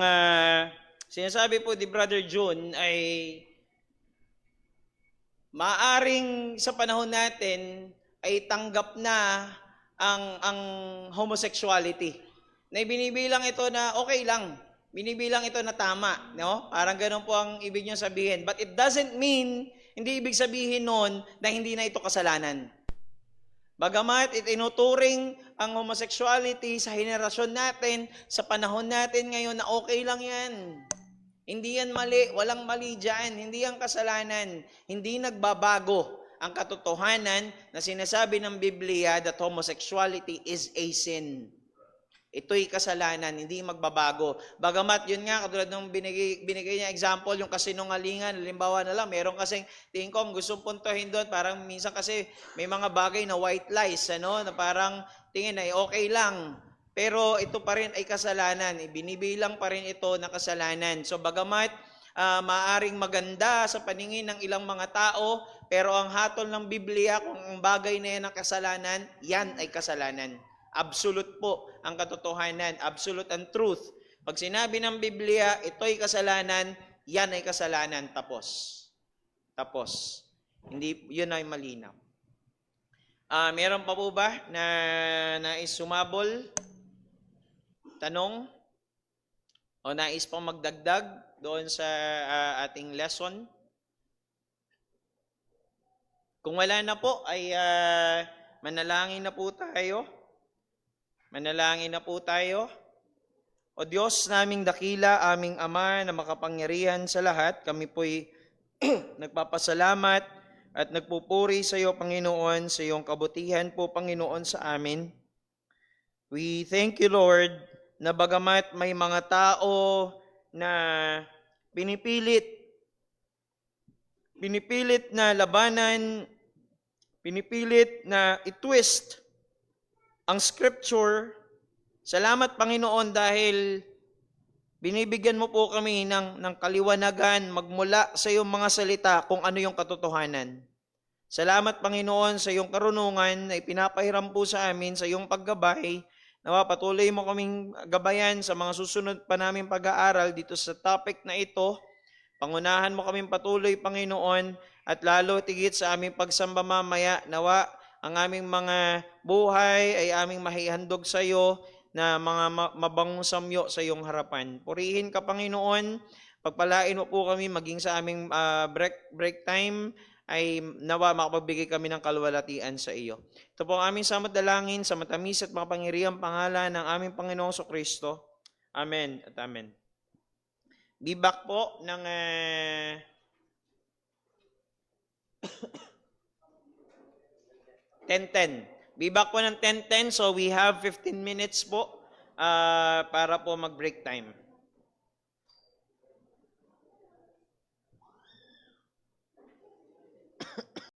sinasabi po ni Brother June ay maaring sa panahon natin ay tanggap na ang homosexuality. Na binibilang ito na okay lang. Binibilang ito na tama, no? Parang ganun po ang ibig niyo sabihin. But it doesn't mean, hindi ibig sabihin nun na hindi na ito kasalanan. Bagamat itinuturing ang homosexuality sa henerasyon natin, sa panahon natin ngayon na okay lang yan. Hindi yan mali, walang mali dyan, hindi yan kasalanan, hindi nagbabago ang katotohanan na sinasabi ng Biblia that homosexuality is a sin. Ito'y kasalanan, hindi magbabago. Bagamat yun nga, katulad ng binigay niya example, yung kasinungalingan, halimbawa na lang, meron kasing tingin ko, gustong puntuhin doon, parang minsan kasi may mga bagay na white lies, na parang tingin ay okay lang. Pero ito pa rin ay kasalanan, binibilang pa rin ito na kasalanan. So bagamat maaring maganda sa paningin ng ilang mga tao, pero ang hatol ng Biblia, kung ang bagay na yan ang kasalanan, yan ay kasalanan. Absolute po ang katotohanan, absolute ang truth. Pag sinabi ng Biblia, ito'y kasalanan, yan ay kasalanan, tapos. Tapos. Hindi, yun ay malinaw. Meron pa po ba na nais sumabol? Tanong? O nais pang magdagdag doon sa ating lesson? Kung wala na po, ay manalangin na po tayo. Manalangin na po tayo. O Diyos naming dakila, aming Ama na makapangyarihan sa lahat, kami po'y nagpapasalamat at nagpupuri sa iyo, Panginoon, sa iyong kabutihan po, Panginoon, sa amin. We thank you, Lord, na bagamat may mga tao na pinipilit na labanan, pinipilit na i-twist ang scripture. Salamat Panginoon dahil binibigyan mo po kami ng kaliwanagan magmula sa iyong mga salita kung ano yung katotohanan. Salamat Panginoon sa iyong karunungan na ipinapahiram po sa amin sa iyong paggabay. Nawa patuloy mo kaming gabayan sa mga susunod pa namin pag-aaral dito sa topic na ito. Pangunahan mo kaming patuloy Panginoon at lalo tigit sa aming pagsamba mamaya. Nawa ang aming mga buhay ay aming mahihandog sa iyo na mga mabangong samyo sa iyong harapan. Purihin ka Panginoon, pagpalain mo po kami maging sa aming break time ay nawa makapagbigay kami ng kalwalatian sa iyo. Ito po ang aming samot dalangin sa matamis at makapangyarihang pangalan ng aming Panginoong Kristo. Amen at amen. Be back po ng 10:10. Be back po ng 10:10, so we have 15 minutes po para po mag-break time.